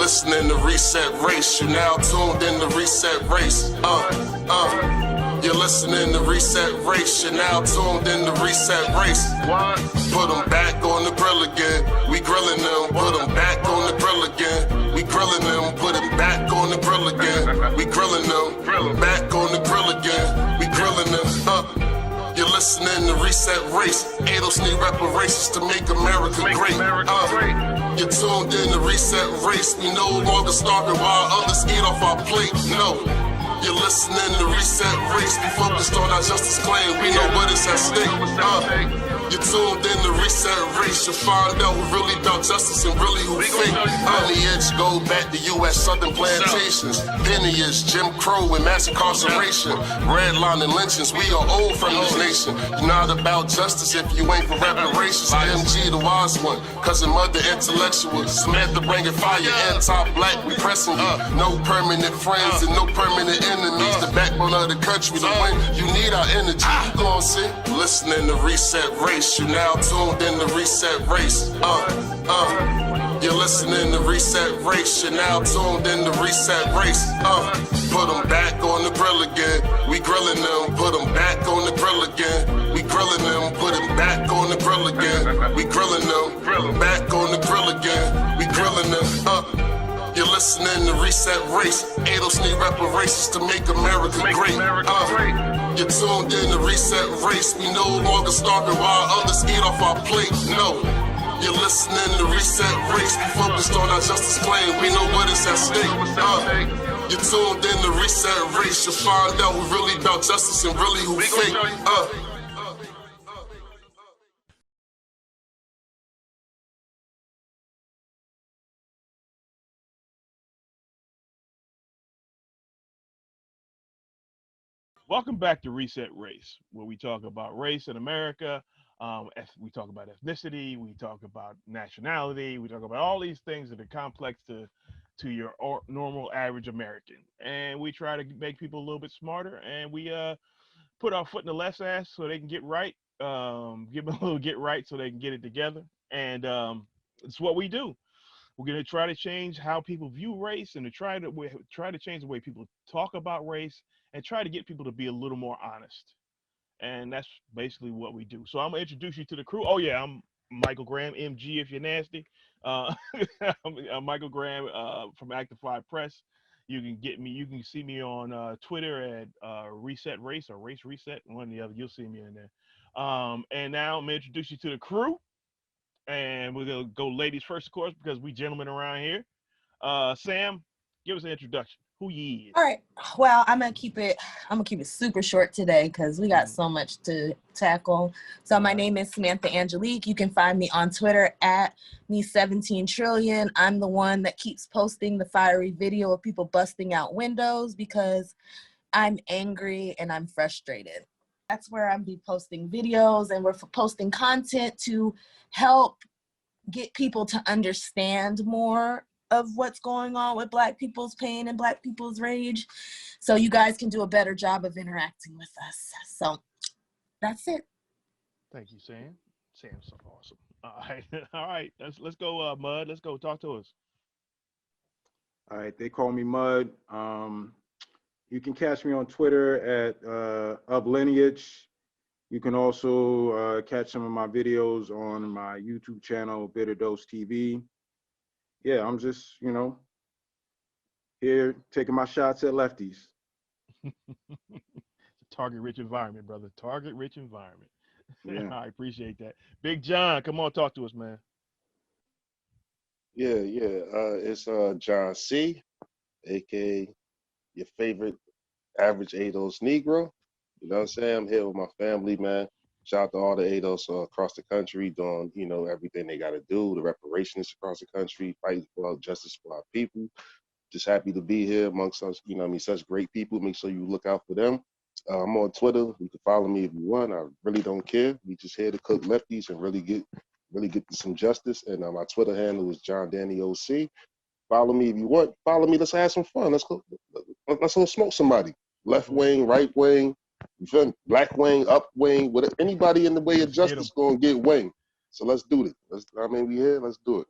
listening to Reset Race. You now tuned in to Reset Race. You're listening to Reset Race. You're now tuned in to Reset Race. What? Put them back on the grill again. We grilling them. Put them back on the grill again. We grilling them. Put them back on the grill again. We grilling them. Back on the grill again. We grilling them. You're listening to Reset Race. Adults need reparations to make America great. You're tuned in to Reset Race. We no longer starving while others eat off our plate. No. You're listening to Reset Race. We focused on our justice claim. We know what is at stake. You're tuned in to Reset Race. You'll find out who really about justice and really who fake. Lineage go back to U.S. Southern plantations. Penniage, Jim Crow, and mass incarceration. Redline and lynchings. We are old from this nation. You're not about justice if you ain't for reparations. MG the wise one, cousin mother intellectual. Samantha bringing fire, anti-black. We pressing you. No permanent friends and no permanent enemies. The backbone of the country. To win, you need our energy. You gon' see. Listening to Reset Race. You now tuned in to Reset Race. You're listening to Reset Race. You're now tuned in to Reset Race. Put them back on the grill again. We grilling them. Put them back on the grill again. We grilling them. Put them back on the grill again. We grilling them. Back on the grill again. We grilling them. You're listening to Reset Race. Adults need reparations to make America great. You're tuned in to Reset Race. We no longer starving while others eat off our plate. No. You're listening to Reset Race. We focused on our justice claim. We know what is at stake. You're tuned in to Reset Race. You'll find out who really about justice and really who fake. Welcome back to Reset Race, where we talk about race in America. We talk about ethnicity. We talk about nationality. We talk about all these things that are complex to your normal average American. And we try to make people a little bit smarter. And we put our foot in the left's ass so they can get right. Give them a little get right so they can get it together. And it's what we do. We're going to try to change how people view race and to try to change the way people talk about race and try to get people to be a little more honest. And that's basically what we do. So I'm going to introduce you to the crew. Oh, yeah, I'm Michael Graham, MG if you're nasty. I'm Michael Graham from Active 5 Press. You can get me. You can see me on Twitter at Reset Race or Race Reset, one or the other. You'll see me in there. And now I'm going to introduce you to the crew. And we're going to go ladies first, of course, because we gentlemen around here. Sam, give us an introduction. Who you is? All right. Well, I'm gonna keep it super short today because we got so much to tackle. So my name is Samantha Angelique. You can find me on Twitter at me17trillion. I'm the one that keeps posting the fiery video of people busting out windows because I'm angry and I'm frustrated. That's where I'm be posting videos, and we're posting content to help get people to understand more of what's going on with Black people's pain and Black people's rage, so you guys can do a better job of interacting with us. So that's it. Thank you, Sam. Sam's so awesome. All right. Let's go, Mud. Let's go. Talk to us. All right, they call me Mud. You can catch me on Twitter at uplineage. You can also catch some of my videos on my YouTube channel, Bitter Dose TV. Yeah, I'm just, here taking my shots at lefties. It's a target-rich environment, brother. Target-rich environment. Yeah. I appreciate that. Big John, come on, talk to us, man. Yeah. It's John C., aka your favorite average ADOS Negro. You know what I'm saying? I'm here with my family, man. Shout out to all the ADOS across the country doing, everything they got to do, the reparations across the country, fighting for justice for our people. Just happy to be here amongst us, such great people. Make sure you look out for them. I'm on Twitter. You can follow me if you want. I really don't care. We just here to cook lefties and really get to some justice. And my Twitter handle is John Danny OC. Follow me if you want. Follow me. Let's have some fun. Let's go smoke somebody. Left wing, right wing. You feel me? Black wing, up wing, whatever. Anybody in the way of justice gonna get wing. So let's do it. We here. Let's do it.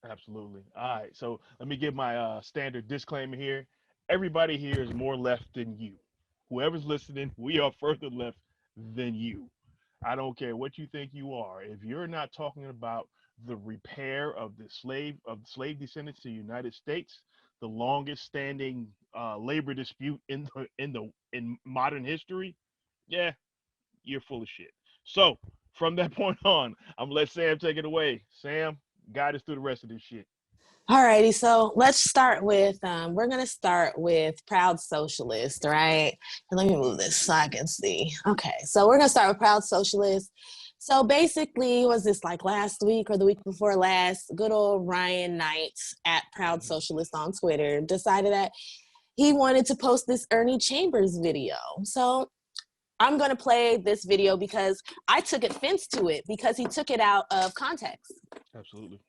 Absolutely. All right. So let me give my standard disclaimer here. Everybody here is more left than you. Whoever's listening, we are further left than you. I don't care what you think you are. If you're not talking about the repair of the slave descendants to the United States, the longest standing labor dispute in modern history, yeah, you're full of shit. So from that point on, I'm gonna let Sam take it away. Sam, guide us through the rest of this shit. Alrighty, so let's start with, we're going to start with Proud Socialist, right? And let me move this so I can see. Okay, so we're going to start with Proud Socialist. So basically, was this like last week or the week before last, good old Ryan Knight at Proud Socialist on Twitter decided that he wanted to post this Ernie Chambers video. So I'm going to play this video because I took offense to it because he took it out of context. Absolutely.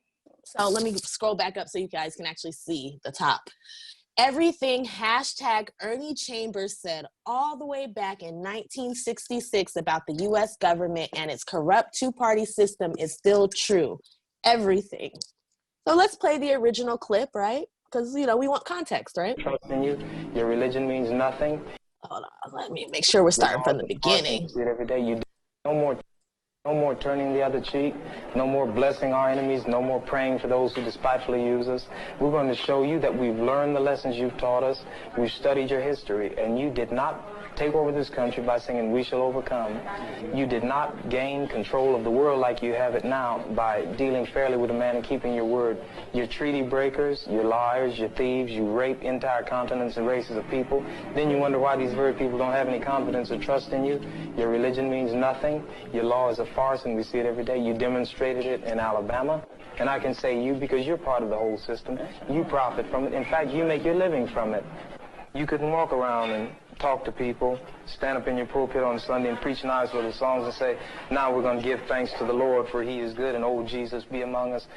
So let me scroll back up so you guys can actually see the top. Everything hashtag Ernie Chambers said all the way back in 1966 about the US government and its corrupt two-party system is still true. Everything. So let's play the original clip, right? Because, you know, we want context, right? Trust in you. Your religion means nothing. Hold on, let me make sure we're starting from the beginning. See it every day. You no more turning the other cheek, no more blessing our enemies, no more praying for those who despitefully use us. We're going to show you that we've learned the lessons you've taught us. We've studied your history, and you did not take over this country by singing "We Shall Overcome." You did not gain control of the world like you have it now by dealing fairly with a man and keeping your word. You're treaty breakers, you're liars, you're thieves, you rape entire continents and races of people. Then you wonder why these very people don't have any confidence or trust in you. Your religion means nothing. Your law is a farce, and we see it every day. You demonstrated it in Alabama. And I can say you because you're part of the whole system. You profit from it. In fact, you make your living from it. You couldn't walk around and talk to people, stand up in your pulpit on Sunday and preach nice little songs and say, now we're going to give thanks to the Lord for he is good and oh Jesus be among us.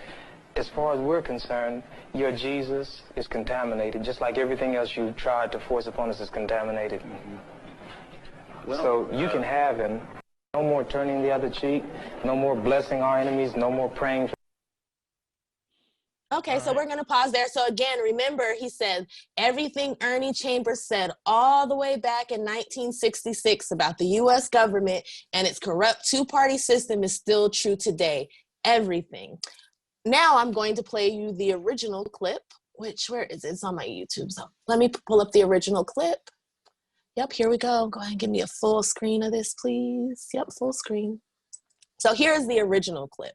As far as we're concerned, your Jesus is contaminated, just like everything else you tried to force upon us is contaminated. Well, so you can have him. No more turning the other cheek, no more blessing our enemies, no more praying for. Okay, so we're going to pause there. So again, remember, he said everything Ernie Chambers said all the way back in 1966 about the U.S. government and its corrupt two-party system is still true today. Everything. Now I'm going to play you the original clip, which, where is it? It's on my YouTube. So let me pull up the original clip. Yep, here we go. Go ahead and give me a full screen of this, please. Yep, full screen. So here's the original clip.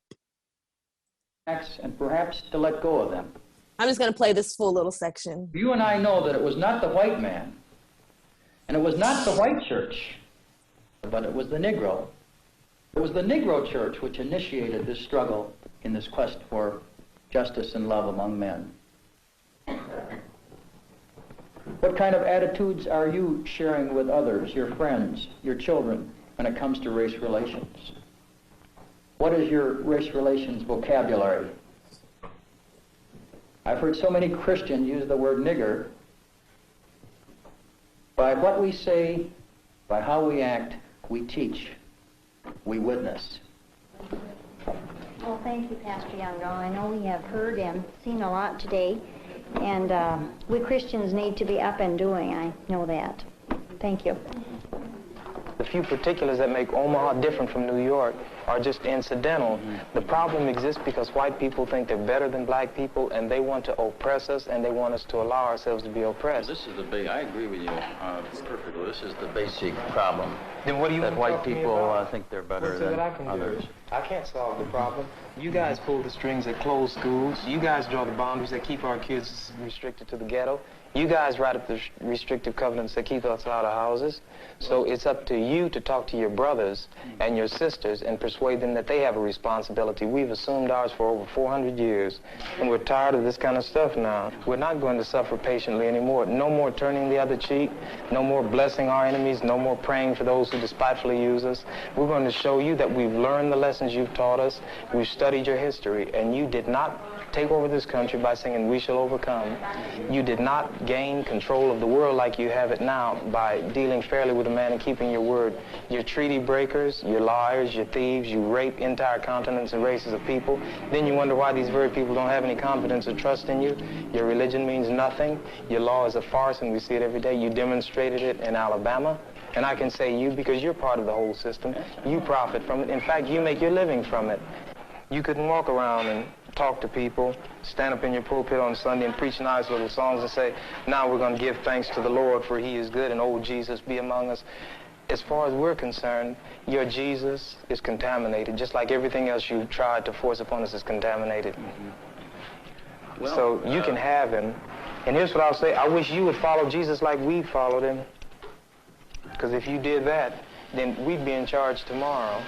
And perhaps to let go of them. I'm just going to play this full little section. You and I know that it was not the white man, and it was not the white church, but it was the Negro. It was the Negro church which initiated this struggle in this quest for justice and love among men. What kind of attitudes are you sharing with others, your friends, your children, when it comes to race relations? What is your race relations vocabulary? I've heard so many Christians use the word nigger. By what we say, by how we act, we teach, we witness. Well, thank you, Pastor Youngo. I know we have heard and seen a lot today, and we Christians need to be up and doing. I know that. Thank you. The few particulars that make Omaha different from New York are just incidental. The problem exists because white people think they're better than black people, and they want to oppress us, and they want us to allow ourselves to be oppressed. This is the big, I agree with you perfectly. This is the basic problem. Then what do you that white people think they're better than others? I can't solve the problem. You guys pull the strings that close schools. You guys draw the boundaries that keep our kids restricted to the ghetto. You guys write up the restrictive covenants that keep us out of houses. So it's up to you to talk to your brothers and your sisters and persuade them that they have a responsibility. We've assumed ours for over 400 years, and we're tired of this kind of stuff now. We're not going to suffer patiently anymore. No more turning the other cheek, no more blessing our enemies, no more praying for those who despitefully use us. We're going to show you that we've learned the lessons you've taught us. We've studied your history, and you did not take over this country by singing "We Shall Overcome." You did not gain control of the world like you have it now by dealing fairly with a man and keeping your word. You're treaty breakers, you're liars, you're thieves, you rape entire continents and races of people. Then you wonder why these very people don't have any confidence or trust in you. Your religion means nothing. Your law is a farce, and we see it every day. You demonstrated it in Alabama. And I can say you because you're part of the whole system. You profit from it. In fact, you make your living from it. You couldn't walk around and talk to people, stand up in your pulpit on Sunday and preach nice little songs and say, now we're going to give thanks to the Lord for he is good and old Jesus be among us. As far as we're concerned, your Jesus is contaminated, just like everything else you tried to force upon us is contaminated. Well, so you can have him. And here's what I'll say. I wish you would follow Jesus like we followed him. Because if you did that, then we'd be in charge tomorrow.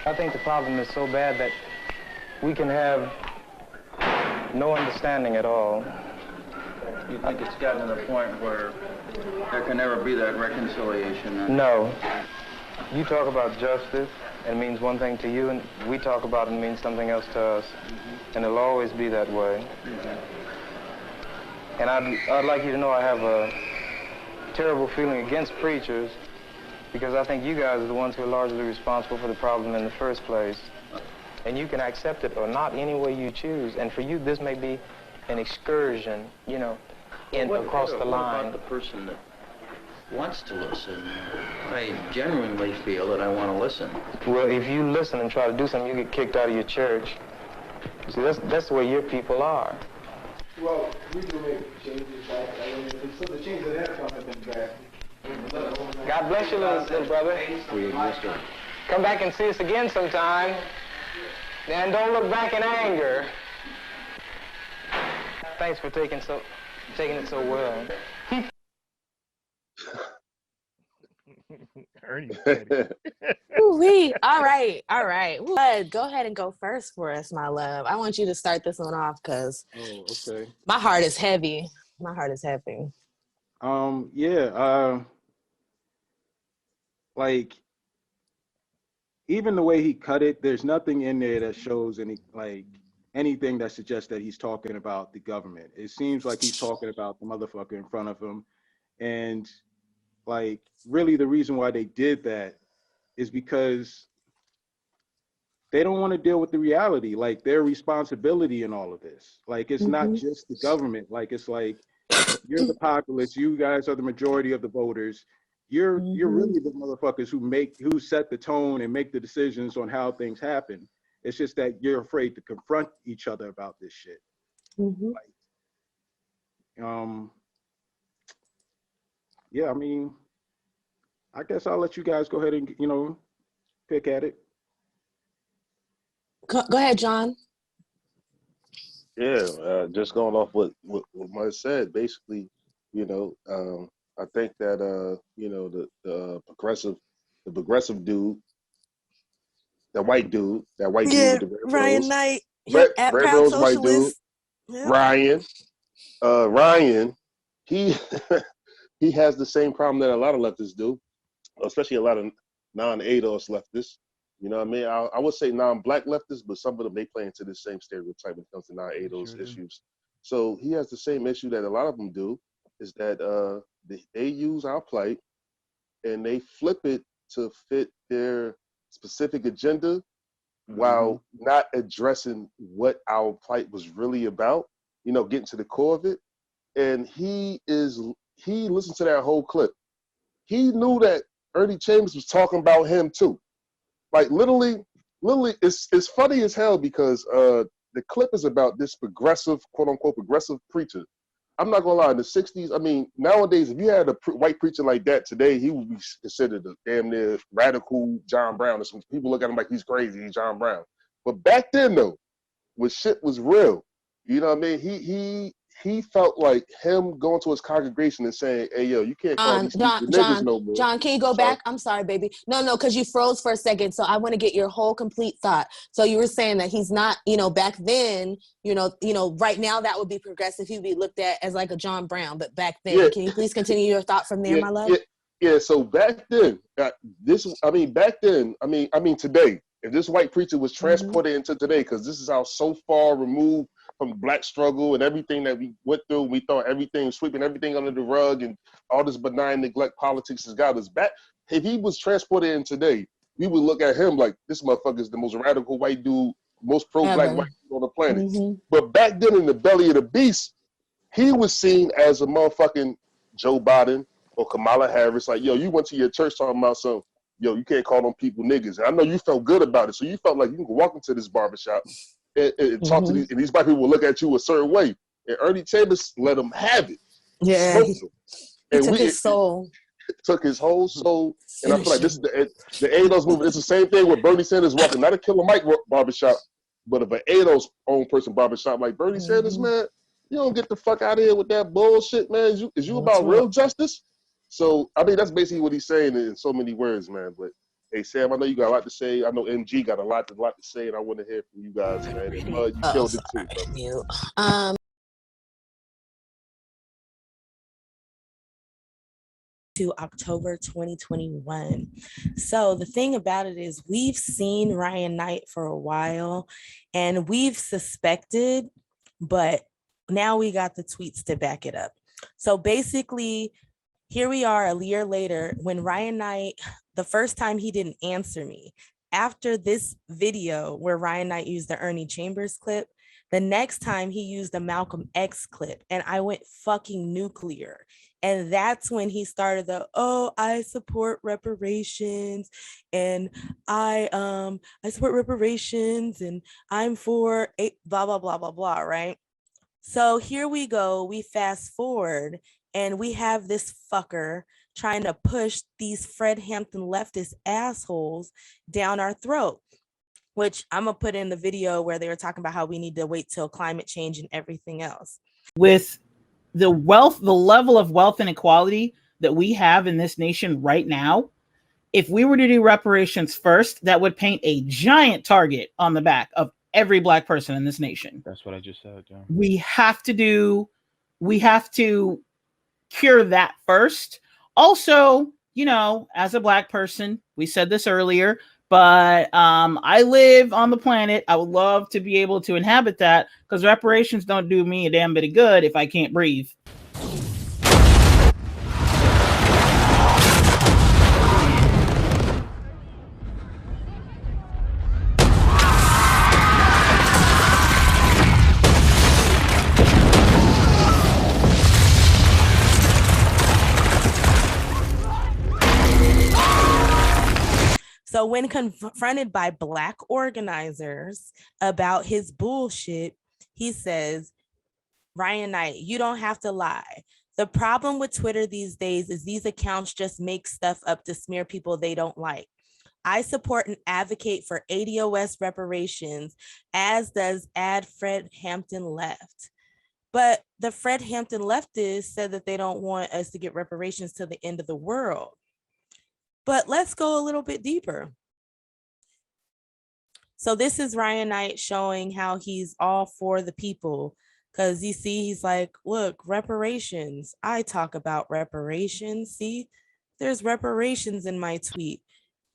I think the problem is so bad that we can have no understanding at all. You think it's gotten to the point where there can never be that reconciliation? No. You talk about justice, and it means one thing to you, and we talk about it and it means something else to us. And it'll always be that way. And I'd like you to know I have a terrible feeling against preachers, because I think you guys are the ones who are largely responsible for the problem in the first place. And you can accept it or not any way you choose. And for you, this may be an excursion, you know, across the line. What about the person that wants to listen? I genuinely feel that I want to listen. Well, if you listen and try to do something, you get kicked out of your church. See, that's the way your people are. Well, we can make changes back. I mean, so the changes that have come have been back. God bless you, little brother. Come back and see us again sometime. And don't look back in anger. Thanks for taking it so well. Ernie. Ooh-wee. All right. Bud, go ahead and go first for us, my love. I want you to start this one off because okay. My heart is heavy. Like, even the way he cut it, there's nothing in there that shows anything that suggests that he's talking about the government. It seems like he's talking about the motherfucker in front of him. And like, really the reason why they did that is because they don't want to deal with the reality, like their responsibility in all of this. Like, it's not just the government. Like, it's like, you're the populace, you guys are the majority of the voters. You're really the motherfuckers who set the tone and make the decisions on how things happen. It's just that you're afraid to confront each other about this shit. Yeah, I mean, I guess I'll let you guys go ahead and, pick at it. Go ahead, John. Yeah, just going off what Mike said, basically, I think that the progressive dude, that white dude with the red Ryan rose, Knight, red Proud rose white dude, Socialist. Ryan, he he has the same problem that a lot of leftists do, especially a lot of non-ADOS leftists. You know what I mean? I would say non-black leftists, but some of them, they play into the same stereotype when it comes to non-ADOS issues. So he has the same issue that a lot of them do, is that they use our plight and they flip it to fit their specific agenda while not addressing what our plight was really about, getting to the core of it. And he listened to that whole clip. He knew that Ernie Chambers was talking about him too. Like, literally, it's funny as hell because the clip is about this progressive, quote unquote, progressive preacher. I'm not gonna lie, in the 60s, I mean, nowadays, if you had a white preacher like that today, he would be considered a damn near radical John Brown. Or some people look at him like he's crazy, he's John Brown. But back then, though, when shit was real, you know what I mean? He felt like him going to his congregation and saying, "Hey, yo, you can't call these people niggas no more." John, can you go back? I'm sorry, baby. No, because you froze for a second. So I want to get your whole complete thought. So you were saying that he's not, back then, right now that would be progressive. He would be looked at as like a John Brown, but back then, Can you please continue your thought from there, my love? Yeah. So back then, today, If this white preacher was transported into today, because this is how so far removed from the black struggle and everything that we went through, we thought everything, sweeping everything under the rug and all this benign neglect politics has got us back. If he was transported in today, we would look at him like, this motherfucker is the most radical white dude, most pro-black white dude on the planet. But back then in the belly of the beast, he was seen as a motherfucking Joe Biden or Kamala Harris. Like, yo, you went to your church talking about something. Yo, you can't call them people niggas. And I know you felt good about it. So you felt like you can walk into this barbershop and talk to these, and these black people will look at you a certain way. And Ernie Chambers let him have it. Yeah, Smoked him. He took his soul. Took his whole soul. And I feel like this is the ADOS movement. It's the same thing with Bernie Sanders walking, not a Killer Mike barbershop, but of an ADOS own person barbershop. Like, Bernie Sanders, man, you don't get the fuck out of here with that bullshit, man. Is you about real justice? So, I mean, that's basically what he's saying in so many words, man. But, hey, Sam, I know you got a lot to say. I know MG got a lot to say, and I want to hear from you guys, man. And, you killed it too, brother. To October 2021. So the thing about it is we've seen Ryan Knight for a while and we've suspected, but now we got the tweets to back it up. So basically, here we are a year later when Ryan Knight, the first time he didn't answer me. After this video where Ryan Knight used the Ernie Chambers clip, the next time he used a Malcolm X clip and I went fucking nuclear. And that's when he started I support reparations and I support reparations and I'm for blah, blah, blah, blah, blah, right? So here we go, we fast forward and we have this fucker trying to push these Fred Hampton leftist assholes down our throat, which I'm gonna put in the video where they were talking about how we need to wait till climate change and everything else. With the level of wealth inequality that we have in this nation right now, if we were to do reparations first, that would paint a giant target on the back of every black person in this nation. That's what I just said, John. We have to cure that first. Also, you know, as a black person, we said this earlier, but I live on the planet. I would love to be able to inhabit that because reparations don't do me a damn bit of good if I can't breathe. So when confronted by Black organizers about his bullshit, he says, Ryan Knight, you don't have to lie. The problem with Twitter these days is these accounts just make stuff up to smear people they don't like. I support and advocate for ADOS reparations, as does Fred Hampton Left. But the Fred Hampton leftists said that they don't want us to get reparations to the end of the world. But let's go a little bit deeper. So this is Ryan Knight showing how he's all for the people. Because you see, he's like, look, reparations. I talk about reparations. See, there's reparations in my tweet.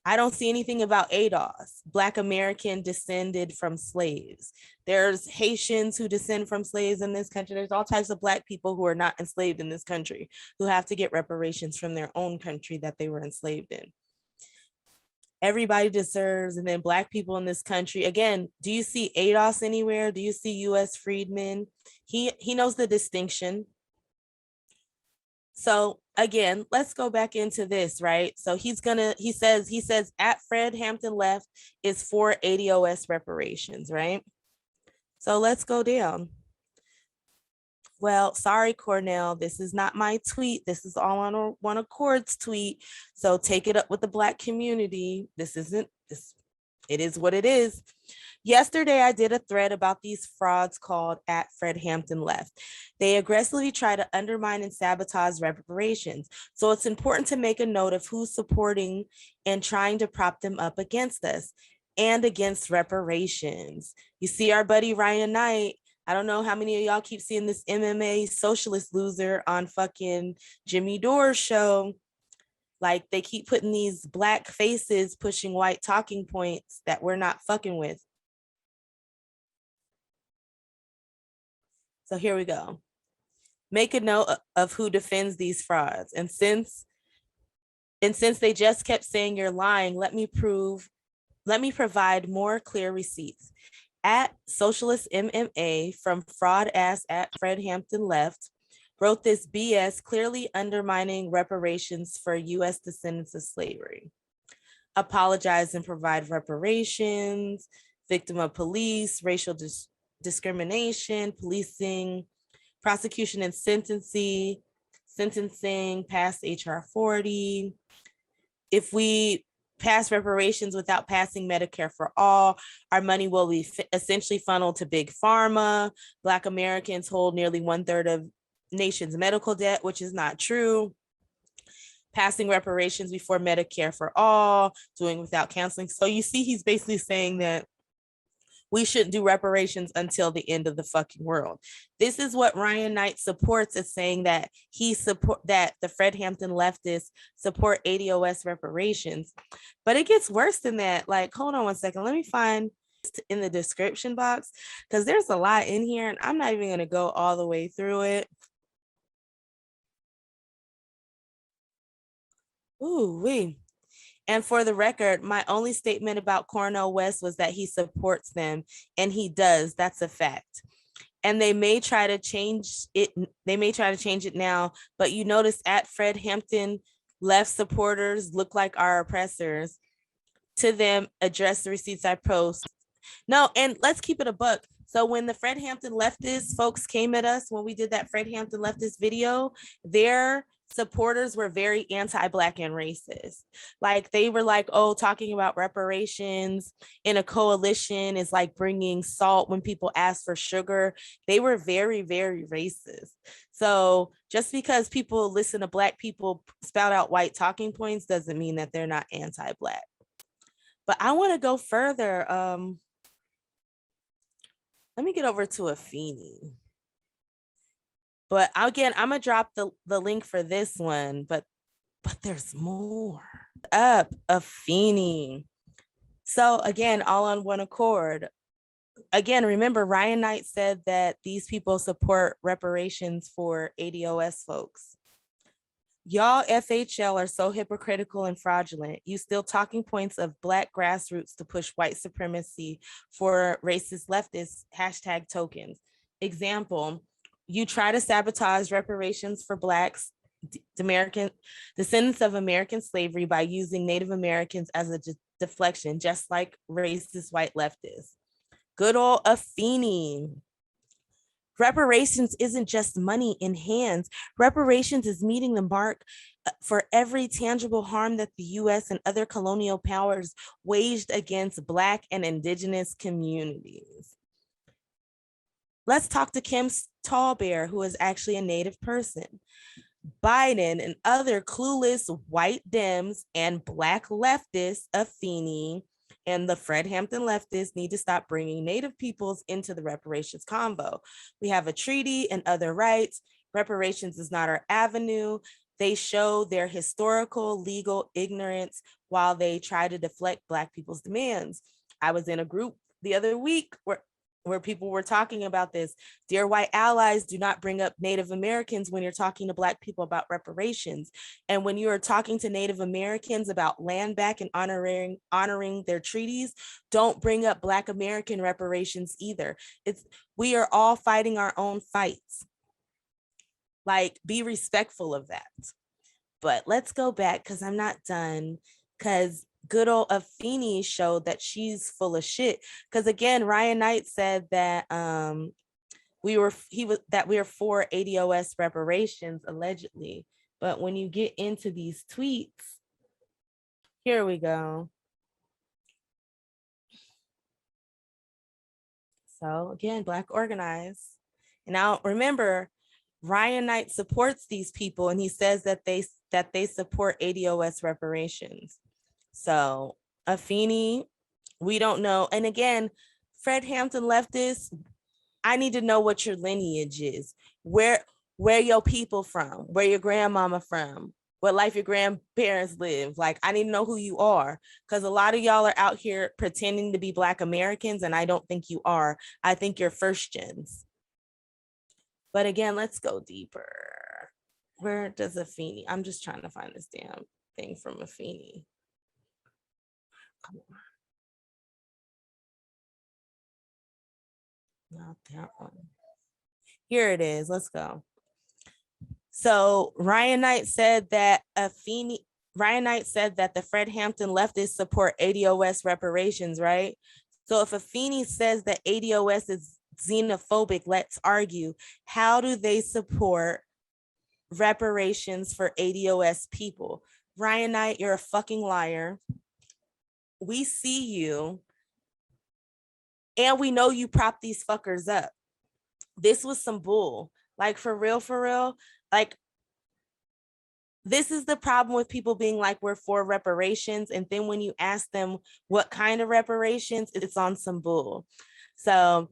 I don't see anything about ADOS, Black American descended from slaves. There's Haitians who descend from slaves in this country. There's all types of Black people who are not enslaved in this country who have to get reparations from their own country that they were enslaved in. Everybody deserves, and then Black people in this country. Again, do you see ADOS anywhere? Do you see Us Freedmen? He knows the distinction. So again, let's go back into this, right? So he says at Fred Hampton Left is for ADOS reparations, right? So let's go down. Well, sorry, Cornell, this is not my tweet. This is all on One Accord's tweet. So take it up with the Black community. It is what it is. Yesterday, I did a thread about these frauds called at Fred Hampton Left. They aggressively try to undermine and sabotage reparations. So it's important to make a note of who's supporting and trying to prop them up against us and against reparations. You see our buddy Ryan Knight. I don't know how many of y'all keep seeing this MMA socialist loser on fucking Jimmy Dore's show. Like they keep putting these black faces pushing white talking points that we're not fucking with. So here we go. Make a note of who defends these frauds. And since they just kept saying you're lying, let me provide more clear receipts. At Socialist MMA from fraud ass at Fred Hampton Left wrote this BS clearly undermining reparations for US descendants of slavery. Apologize and provide reparations, victim of police, racial discrimination, policing, prosecution and sentencing, passed HR 40. If we pass reparations without passing Medicare for all, our money will be essentially funneled to big pharma. Black Americans hold nearly 1/3 of nation's medical debt, which is not true. Passing reparations before Medicare for all, doing without counseling. So you see, he's basically saying that we shouldn't do reparations until the end of the fucking world. This is what Ryan Knight supports, is saying that that the Fred Hampton leftists support ADOS reparations. But it gets worse than that. Like, hold on one second. Let me find in the description box, because there's a lot in here and I'm not even going to go all the way through it. Ooh, wee. And for the record, my only statement about Cornel West was that he supports them, and he does. That's a fact. And they may try to change it. They may try to change it now, but you notice at Fred Hampton, left supporters look like our oppressors. To them, address the receipts I post. No, and let's keep it a buck. So when the Fred Hampton leftist folks came at us, when we did that Fred Hampton leftist video, their supporters were very anti-Black and racist. Like they were like, oh, talking about reparations in a coalition is like bringing salt when people ask for sugar. They were very, very racist. So just because people listen to Black people spout out white talking points doesn't mean that they're not anti-Black. But I want to go further. Let me get over to Afeni. But again, I'm gonna drop the link for this one, but there's more. Afeni. So again, all on one accord. Again, remember Ryan Knight said that these people support reparations for ADOS folks. Y'all FHL are so hypocritical and fraudulent. You steal talking points of Black grassroots to push white supremacy for racist leftists hashtag tokens. Example, you try to sabotage reparations for Blacks, descendants of American slavery by using Native Americans as a deflection, just like racist white leftists. Good old Afeni. Reparations isn't just money in hands. Reparations is meeting the mark for every tangible harm that the US and other colonial powers waged against Black and Indigenous communities. Let's talk to Kim Tallbear, who is actually a Native person. Biden and other clueless white Dems and Black leftists, Afeni, and the Fred Hampton leftists need to stop bringing Native peoples into the reparations convo. We have a treaty and other rights. Reparations is not our avenue. They show their historical legal ignorance while they try to deflect Black people's demands. I was in a group the other week where people were talking about this. Dear white allies, do not bring up Native Americans when you're talking to Black people about reparations. And when you are talking to Native Americans about land back and honoring their treaties, don't bring up Black American reparations either. We are all fighting our own fights. Like, be respectful of that. But let's go back, because I'm not done, because good old Afeni showed that she's full of shit. Because again, Ryan Knight said that we were for ADOS reparations allegedly. But when you get into these tweets, here we go. So again, Black organized. And now remember, Ryan Knight supports these people, and he says that they support ADOS reparations. So Afeni, we don't know. And again, Fred Hampton leftists, I need to know what your lineage is. Where your people from? Where your grandmama from? what life your grandparents lived. Like, I need to know who you are, because a lot of y'all are out here pretending to be Black Americans, and I don't think you are. I think you're first gens. But again, let's go deeper. Where does Afeni? I'm just trying to find this damn thing from Afeni. Come on. Not that one. Here it is. Let's go. So Ryan Knight said that the Fred Hampton leftists support ADOS reparations, right? So if Afeni says that ADOS is xenophobic, let's argue, how do they support reparations for ADOS people? Ryan Knight, you're a fucking liar. We see you, and we know you prop these fuckers up. This was some bull. Like, for real. Like, this is the problem with people being like, we're for reparations. And then when you ask them what kind of reparations, it's on some bull. So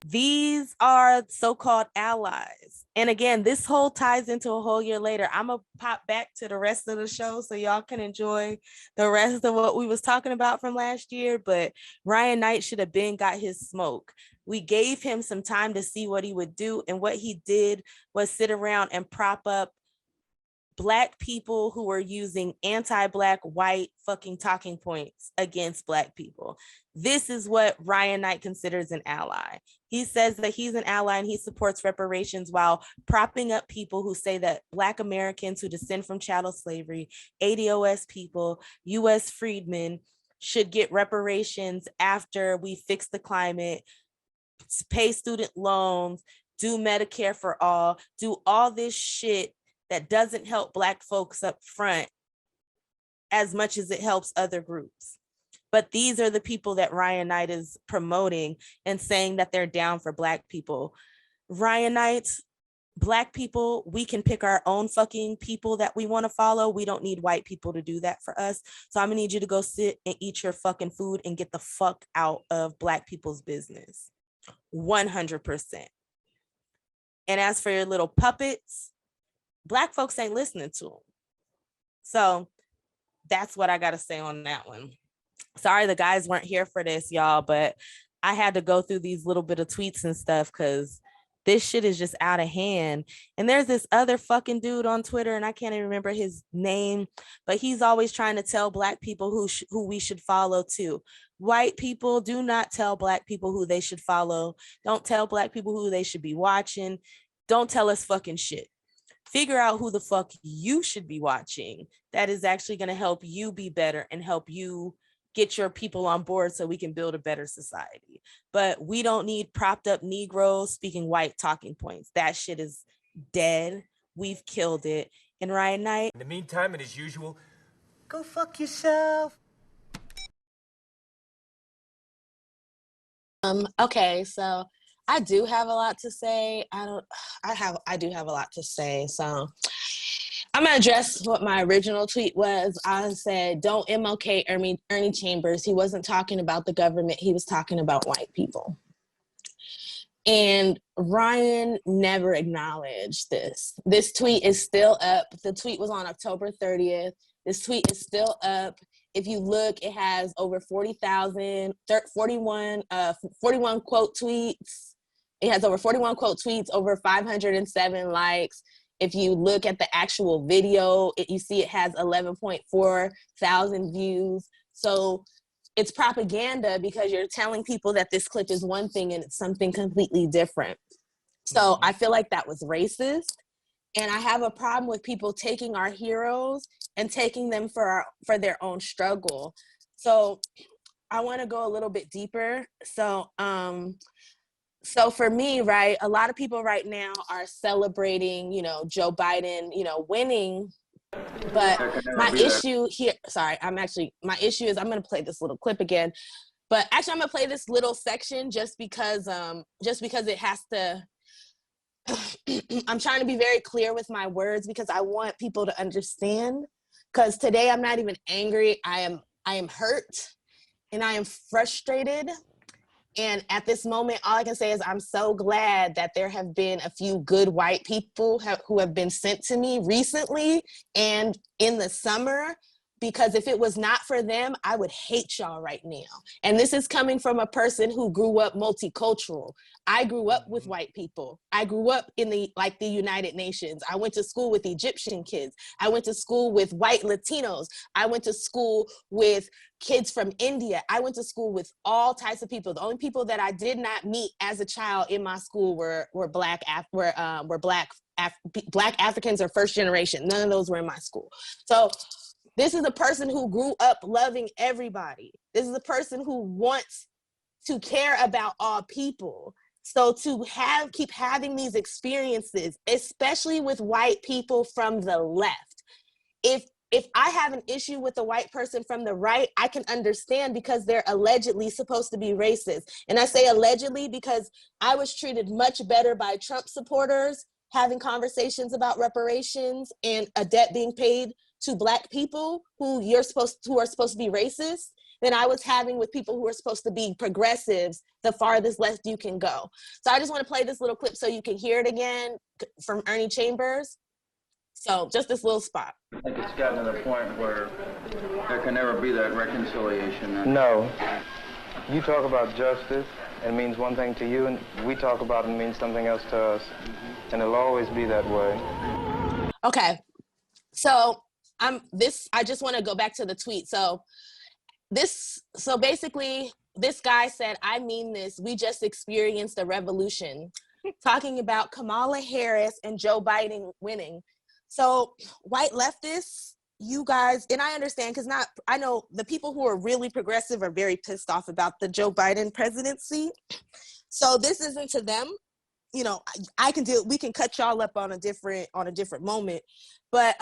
these are so-called allies. And again, this whole ties into a whole year later. I'm gonna pop back to the rest of the show so y'all can enjoy the rest of what we was talking about from last year. But Ryan Knight should have been got his smoke. We gave him some time to see what he would do. And what he did was sit around and prop up Black people who were using anti-Black white fucking talking points against Black people. This is what Ryan Knight considers an ally. He says that he's an ally and he supports reparations while propping up people who say that Black Americans who descend from chattel slavery, ADOS people, US freedmen should get reparations after we fix the climate, pay student loans, do Medicare for all, do all this shit that doesn't help Black folks up front as much as it helps other groups. But these are the people that Ryan Knight is promoting and saying that they're down for Black people. Ryan Knight, Black people, we can pick our own fucking people that we want to follow. We don't need white people to do that for us. So I'm gonna need you to go sit and eat your fucking food and get the fuck out of Black people's business. 100%. And as for your little puppets, Black folks ain't listening to them. So that's what I got to say on that one. Sorry the guys weren't here for this, y'all, but I had to go through these little bit of tweets and stuff because this shit is just out of hand. And there's this other fucking dude on Twitter, and I can't even remember his name, but he's always trying to tell Black people who we should follow too. White people, do not tell Black people who they should follow. Don't tell Black people who they should be watching. Don't tell us fucking shit. Figure out who the fuck you should be watching that is actually going to help you be better and help you get your people on board so we can build a better society. But we don't need propped up Negroes speaking white talking points. That shit is dead. We've killed it. And Ryan Knight. In the meantime, and as usual, go fuck yourself. Okay, so I do have a lot to say. I do have a lot to say. So I'm gonna address what my original tweet was. I said, don't MLK Ernie Chambers. He wasn't talking about the government. He was talking about white people. And Ryan never acknowledged this. This tweet is still up. The tweet was on October 30th. This tweet is still up. If you look, it has over 41 quote tweets. It has over 41 quote tweets, over 507 likes. If you look at the actual video, you see it has 11.4 thousand views. So it's propaganda because you're telling people that this clip is one thing and it's something completely different. So I feel like that was racist. And I have a problem with people taking our heroes and taking them for their own struggle. So I want to go a little bit deeper. So for me, right, a lot of people right now are celebrating, Joe Biden, winning. But my issue here, my issue is I'm going to play this little clip again. But actually, I'm going to play this little section just because it has to. I'm trying to be very clear with my words because I want people to understand. Because today I'm not even angry. I am hurt and I am frustrated. And at this moment, all I can say is I'm so glad that there have been a few good white people who have been sent to me recently and in the summer, because if it was not for them, I would hate y'all right now. And this is coming from a person who grew up multicultural. I grew up with white people. I grew up in the United Nations. I went to school with Egyptian kids. I went to school with white Latinos. I went to school with kids from India. I went to school with all types of people. The only people that I did not meet as a child in my school were Black Africans or first generation. None of those were in my school. So this is a person who grew up loving everybody. This is a person who wants to care about all people. So to keep having these experiences, especially with white people from the left, if I have an issue with a white person from the right, I can understand because they're allegedly supposed to be racist. And I say allegedly because I was treated much better by Trump supporters having conversations about reparations and a debt being paid to Black people who are supposed to be racist than I was having with people who are supposed to be progressives, the farthest left you can go. So I just want to play this little clip so you can hear it again from Ernie Chambers. So just this little spot. I think it's gotten to the point where there can never be that reconciliation. No. You talk about justice, it means one thing to you, and we talk about it, means something else to us. And it'll always be that way. Okay. So I just want to go back to the tweet. So basically this guy said, I mean this, we just experienced a revolution, talking about Kamala Harris and Joe Biden winning. So white leftists, you guys, and I understand because I know the people who are really progressive are very pissed off about the Joe Biden presidency. So this isn't to them. You know, we can cut y'all up on a different moment. But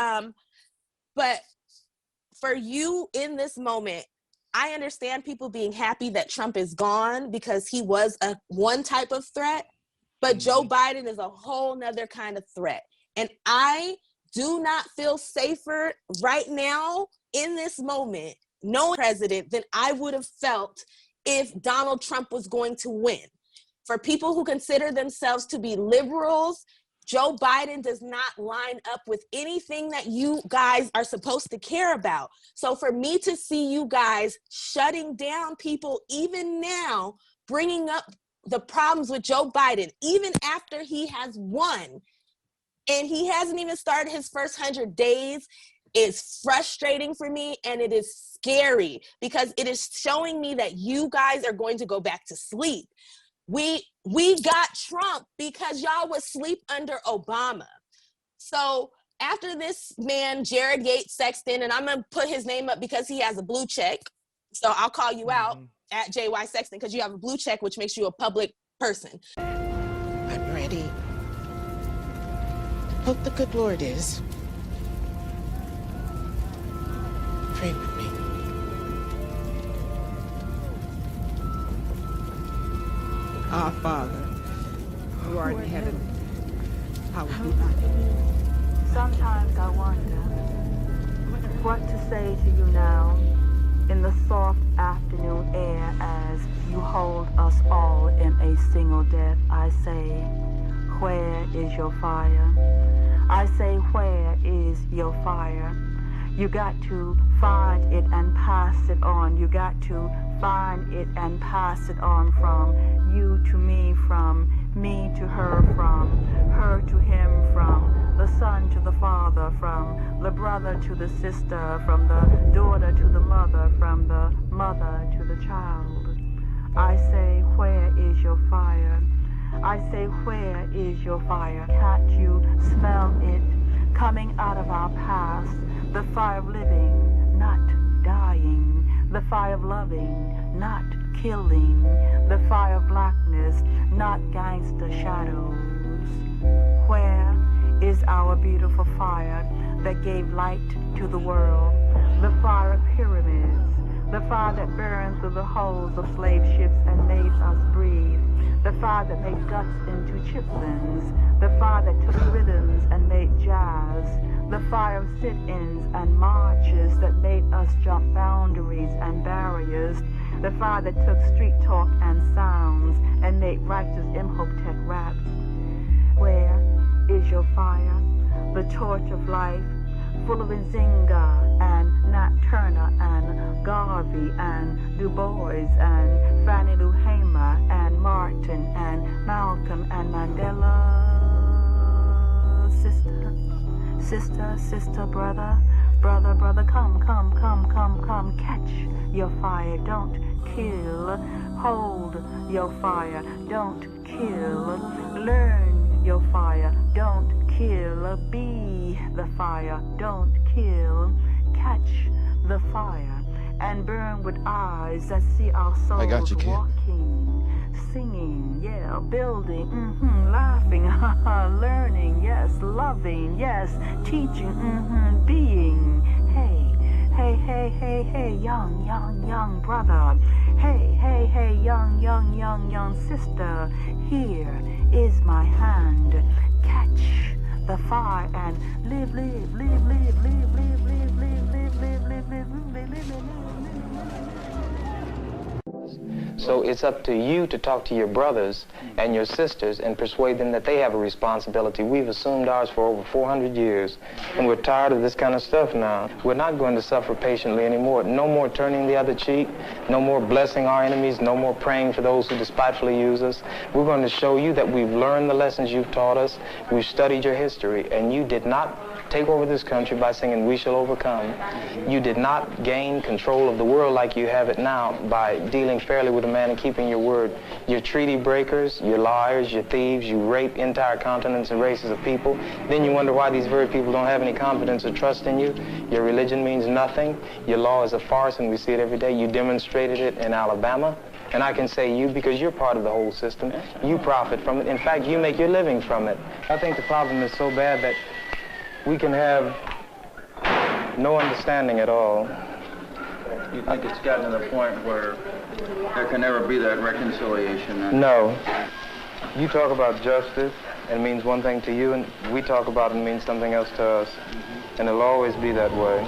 for you in this moment, I understand people being happy that Trump is gone because he was one type of threat, but Joe Biden is a whole nother kind of threat. And I do not feel safer right now in this moment, knowing president, than I would have felt if Donald Trump was going to win. For people who consider themselves to be liberals, Joe Biden does not line up with anything that you guys are supposed to care about. So for me to see you guys shutting down people, even now, bringing up the problems with Joe Biden, even after he has won, and he hasn't even started his first 100 days, is frustrating for me, and it is scary because it is showing me that you guys are going to go back to sleep. We got Trump because y'all was asleep under Obama. So after this man, Jared Yates Sexton, and I'm going to put his name up because he has a blue check. So I'll call you out at JY Sexton because you have a blue check, which makes you a public person. I'm ready. Hope the good Lord is. Pray with me. Our Father, who art in heaven, hallowed be thy name. Sometimes I wonder what to say to you now in the soft afternoon air as you hold us all in a single death. I say, where is your fire? I say, where is your fire? You got to find it and pass it on. You got to find it and pass it on from you to me, from me to her, from her to him, from the son to the father, from the brother to the sister, from the daughter to the mother, from the mother to the child. I say, where is your fire? I say, where is your fire? Can't you smell it coming out of our past? The fire of living, not dying. The fire of loving, not killing. The fire of blackness, not gangster shadows. Where is our beautiful fire that gave light to the world? The fire of pyramids, the fire that burned through the hulls of slave ships and made us breathe. The fire that made guts into chitlins. The fire that took rhythms and made jazz. The fire of sit-ins and marches that made us jump boundaries and barriers. The fire that took street talk and sounds and made righteous Imhotep raps. Where is your fire? The torch of life, full of Nzinga and Nat Turner and Garvey and Du Bois and Fannie Lou Hamer and Martin and Malcolm and Mandela. Sister, brother, come, catch your fire, don't kill. Hold your fire, don't kill. Learn your fire, don't kill. Be the fire, don't kill. Catch the fire and burn with eyes that see our souls. I got you, kid. Walking, singing, yeah, building, laughing, learning, yes, loving, yes, teaching, being. Hey, young brother. Hey, young sister. Here is my hand. Catch the fire and live. So it's up to you to talk to your brothers and your sisters and persuade them that they have a responsibility. We've assumed ours for over 400 years, and we're tired of this kind of stuff now. We're not going to suffer patiently anymore. No more turning the other cheek, no more blessing our enemies, no more praying for those who despitefully use us. We're going to show you that we've learned the lessons you've taught us, we've studied your history, and you did not take over this country by singing "We Shall Overcome." You did not gain control of the world like you have it now by dealing fairly with a man and keeping your word. You're treaty breakers, you're liars, you're thieves, you rape entire continents and races of people. Then you wonder why these very people don't have any confidence or trust in you. Your religion means nothing. Your law is a farce, and we see it every day. You demonstrated it in Alabama. And I can say you because you're part of the whole system. You profit from it. In fact, you make your living from it. I think the problem is so bad that we can have no understanding at all. You think it's gotten to the point where there can never be that reconciliation? No. You talk about justice, and it means one thing to you, and we talk about it and it means something else to us. And it'll always be that way.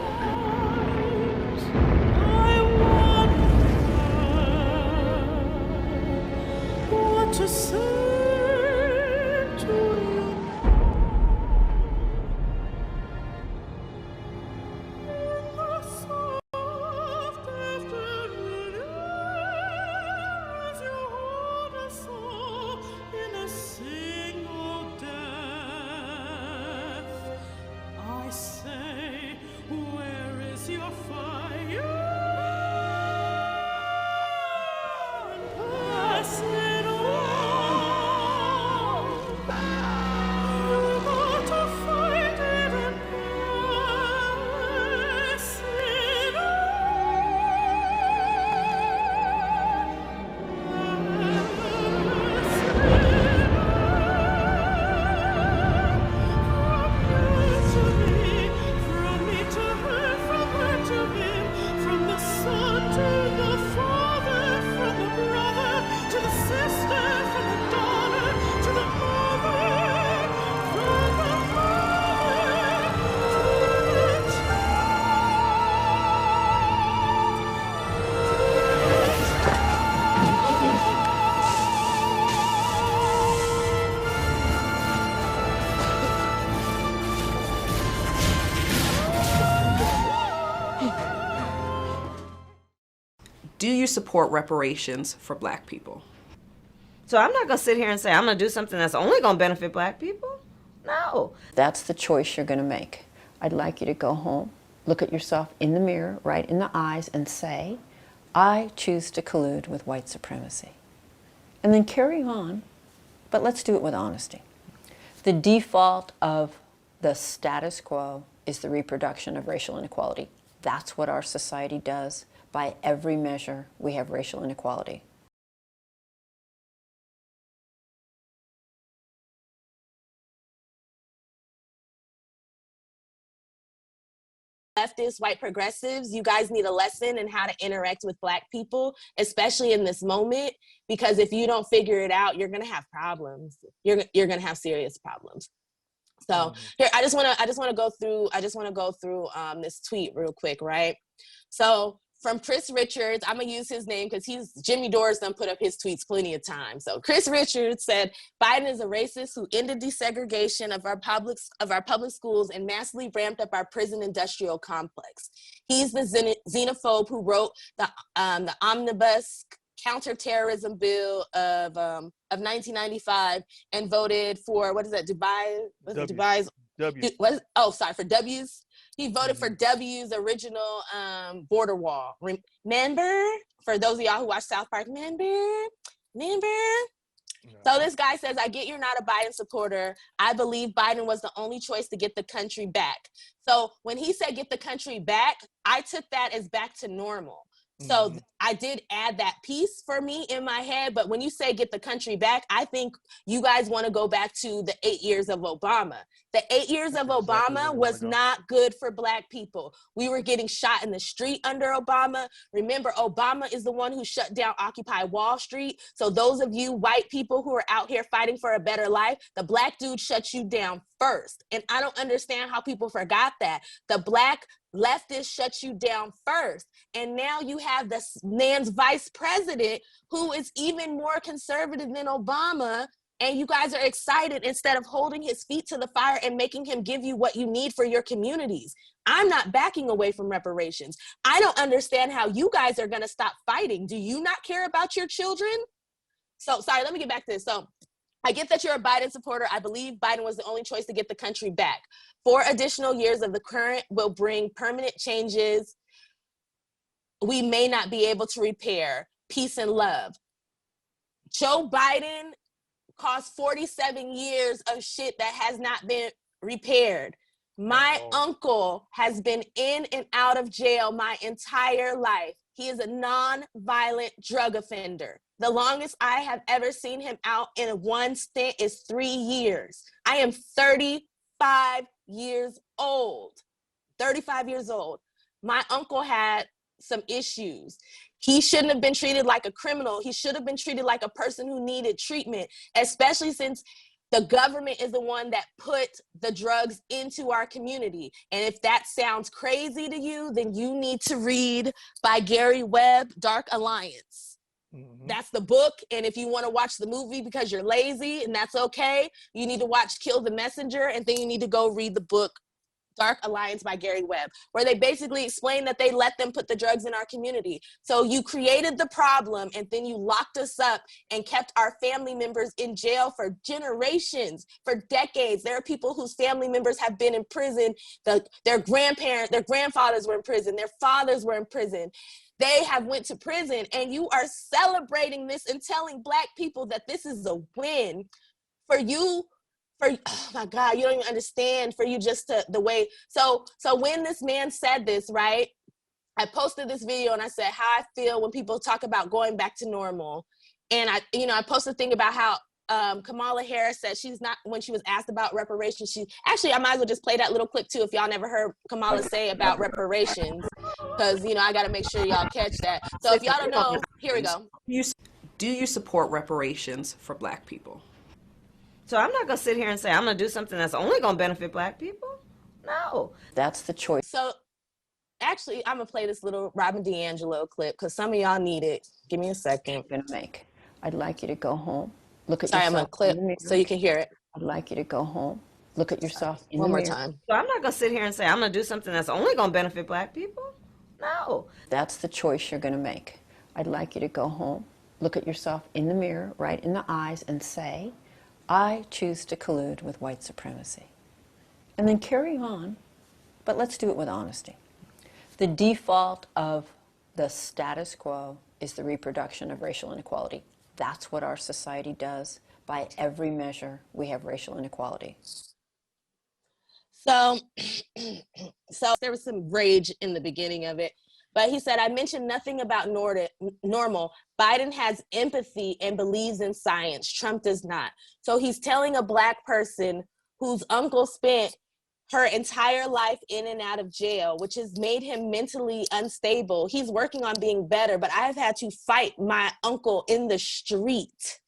What to say to you? Do you support reparations for Black people? So I'm not going to sit here and say I'm going to do something that's only going to benefit Black people. No. That's the choice you're going to make. I'd like you to go home, look at yourself in the mirror, right in the eyes, and say, I choose to collude with white supremacy. And then carry on, but let's do it with honesty. The default of the status quo is the reproduction of racial inequality. That's what our society does. By every measure, we have racial inequality. Leftists, white progressives, you guys need a lesson in how to interact with Black people, especially in this moment, because if you don't figure it out, you're gonna have problems. You're gonna have serious problems. So here, I just wanna go through this tweet real quick, right? So from Chris Richards. I'm gonna use his name because Jimmy Dore's done put up his tweets plenty of times. So Chris Richards said, Biden is a racist who ended desegregation of our public schools and massively ramped up our prison industrial complex. He's the xenophobe who wrote the omnibus counterterrorism bill of 1995 and voted for, what is that, Dubai's for W's. He voted for W's original border wall. Remember? For those of y'all who watch South Park, remember? So this guy says, I get you're not a Biden supporter. I believe Biden was the only choice to get the country back. So when he said get the country back, I took that as back to normal. So I did add that piece for me in my head. But when you say get the country back, I think you guys want to go back to the 8 years of Obama. The 8 years of Obama was not good for Black people. We were getting shot in the street under Obama. Remember, Obama is the one who shut down Occupy Wall Street. So those of you white people who are out here fighting for a better life, the Black dude shut you down first. And I don't understand how people forgot that. The Black leftist shut you down first. And now you have the man's vice president who is even more conservative than Obama. And you guys are excited instead of holding his feet to the fire and making him give you what you need for your communities. I'm not backing away from reparations. I don't understand how you guys are going to stop fighting. Do you not care about your children? So, sorry, let me get back to this. So, I get that you're a Biden supporter. I believe Biden was the only choice to get the country back. 4 additional years of the current will bring permanent changes we may not be able to repair. Peace and love. Joe Biden caused 47 years of shit that has not been repaired. My uncle has been in and out of jail my entire life. He is a non-violent drug offender. The longest I have ever seen him out in one stint is 3 years. I am 35 years old. 35 years old. My uncle had some issues. He shouldn't have been treated like a criminal. He should have been treated like a person who needed treatment, especially since the government is the one that put the drugs into our community. And if that sounds crazy to you, then you need to read by Gary Webb, Dark Alliance. That's the book. And if you want to watch the movie because you're lazy, and that's okay, you need to watch Kill the Messenger, and then you need to go read the book Dark Alliance by Gary Webb, where they basically explain that they let them put the drugs in our community. So you created the problem, and then you locked us up and kept our family members in jail for generations, for decades. There are people whose family members have been in prison. Their grandfathers were in prison. Their fathers were in prison. They have went to prison, and you are celebrating this and telling Black people that this is a win for you. Oh my God, you don't even understand, for you just to the way. So when this man said this, right, I posted this video and I said how I feel when people talk about going back to normal. And I posted a thing about how Kamala Harris said she's not, when she was asked about reparations, I might as well just play that little clip too if y'all never heard Kamala say about reparations, because I got to make sure y'all catch that. So if y'all don't know, here we go. Do you support reparations for Black people? So I'm not going to sit here and say I'm going to do something that's only going to benefit Black people. No. That's the choice. So actually, I'm going to play this little Robin DiAngelo clip because some of y'all need it. Give me a second. I'm going to make. I'd like you to go home. Look at Sorry, I'm yourself. going to clip so you can hear it. I'd like you to go home. Look at yourself in the mirror. One more time. So I'm not going to sit here and say I'm going to do something that's only going to benefit Black people. No. That's the choice you're going to make. I'd like you to go home. Look at yourself in the mirror, right in the eyes, and say, I choose to collude with white supremacy. And then carry on, but let's do it with honesty. The default of the status quo is the reproduction of racial inequality. That's what our society does. By every measure, we have racial inequality. So there was some rage in the beginning of it. But he said, I mentioned nothing about normal. Biden has empathy and believes in science. Trump does not. So he's telling a Black person whose uncle spent her entire life in and out of jail, which has made him mentally unstable. He's working on being better, but I've had to fight my uncle in the street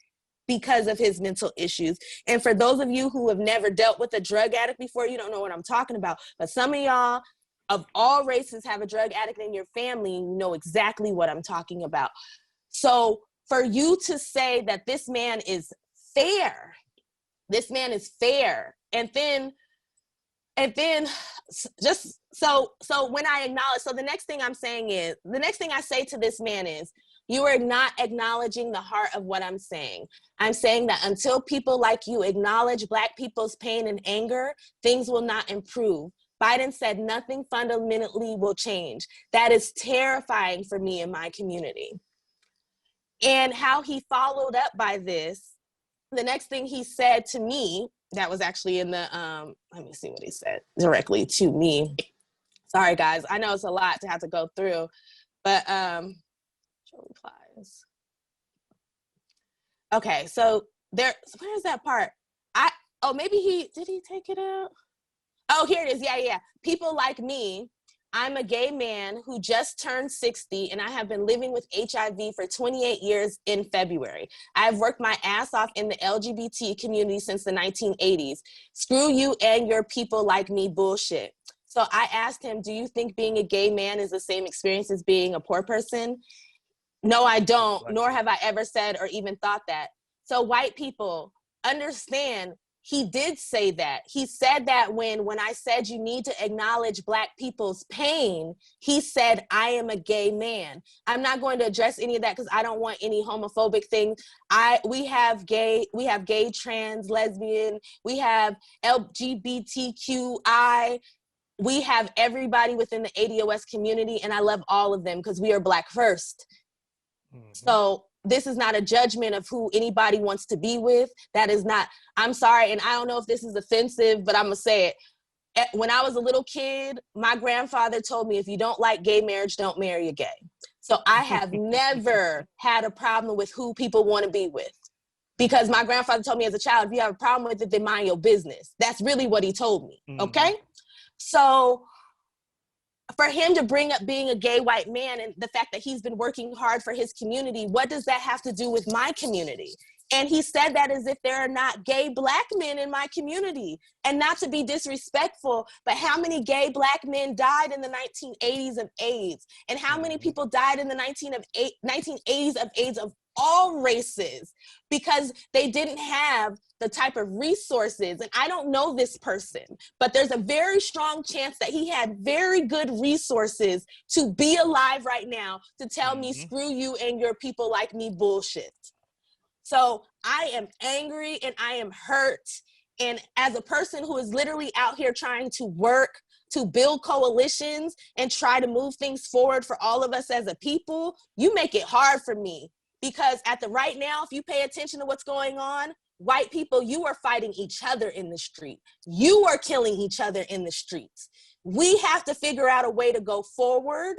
because of his mental issues. And for those of you who have never dealt with a drug addict before, you don't know what I'm talking about. But some of y'all of all races have a drug addict in your family, you know exactly what I'm talking about. So for you to say that this man is fair, and then just so when I acknowledge, so the next thing I say to this man is, you are not acknowledging the heart of what I'm saying. I'm saying that until people like you acknowledge Black people's pain and anger, things will not improve. Biden said nothing fundamentally will change. That is terrifying for me and my community. And how he followed up by this, the next thing he said to me, that was actually in the, let me see what he said directly to me. Sorry, guys. I know it's a lot to have to go through, but show replies. Okay, so where's that part? Maybe did he take it out? Oh, here it is. Yeah. People like me. I'm a gay man who just turned 60, and I have been living with HIV for 28 years in February. I've worked my ass off in the LGBT community since the 1980s. Screw you and your people like me bullshit. So I asked him, do you think being a gay man is the same experience as being a poor person? No, I don't, nor have I ever said or even thought that. So white people, understand, he did say that. He said that when I said you need to acknowledge Black people's pain, he said, I am a gay man. I'm not going to address any of that because I don't want any homophobic thing. We have gay, trans, lesbian, we have LGBTQI, we have everybody within the ADOS community, and I love all of them because we are Black first. So this is not a judgment of who anybody wants to be with. That is not, I'm sorry, and I don't know if this is offensive, but I'm gonna say it. When I was a little kid, my grandfather told me, if you don't like gay marriage, don't marry a gay. So I have never had a problem with who people want to be with, because my grandfather told me as a child, if you have a problem with it, then mind your business. That's really what he told me, okay? So for him to bring up being a gay white man and the fact that he's been working hard for his community, what does that have to do with my community? And he said that as if there are not gay Black men in my community. And not to be disrespectful, but how many gay Black men died in the 1980s of AIDS? And how many people died in the 1980s of AIDS of all races, because they didn't have the type of resources. And I don't know this person, but there's a very strong chance that he had very good resources to be alive right now to tell me, screw you and your people like me bullshit. So I am angry and I am hurt. And as a person who is literally out here trying to work to build coalitions and try to move things forward for all of us as a people, you make it hard for me. Because right now, if you pay attention to what's going on, white people, you are fighting each other in the street. You are killing each other in the streets. We have to figure out a way to go forward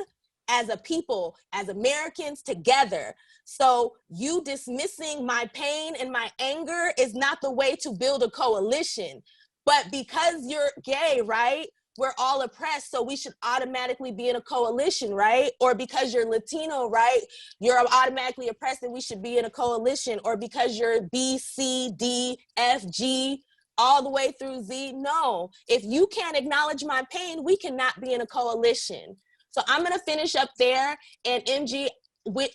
as a people, as Americans together. So you dismissing my pain and my anger is not the way to build a coalition. But because you're gay, right? We're all oppressed, so we should automatically be in a coalition, right? Or because you're Latino, right? You're automatically oppressed and we should be in a coalition. Or because you're B, C, D, F, G, all the way through Z. No, if you can't acknowledge my pain, we cannot be in a coalition. So I'm gonna finish up there. And MG,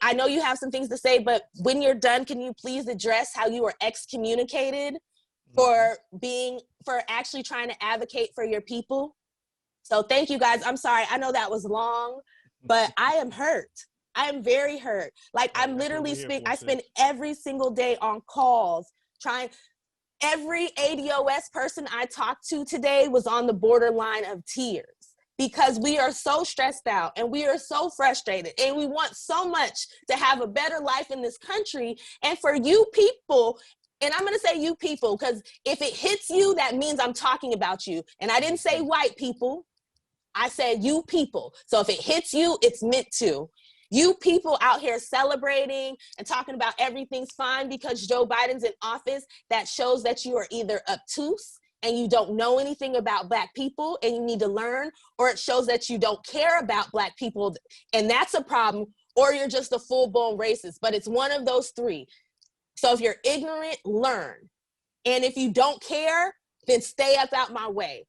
I know you have some things to say, but when you're done, can you please address how you were excommunicated for actually trying to advocate for your people? So thank you guys. I'm sorry. I know that was long, but I am hurt. I am very hurt. Like I'm literally I spend every single day on calls every ADOS person I talked to today was on the borderline of tears because we are so stressed out and we are so frustrated and we want so much to have a better life in this country. And for you people, and I'm gonna say you people, because if it hits you, that means I'm talking about you. And I didn't say white people. I said you people. So if it hits you, it's meant to. You people out here celebrating and talking about everything's fine because Joe Biden's in office, that shows that you are either obtuse and you don't know anything about Black people and you need to learn, or it shows that you don't care about Black people and that's a problem, or you're just a full-blown racist. But it's one of those three. So if you're ignorant, learn. And if you don't care, then stay up out my way.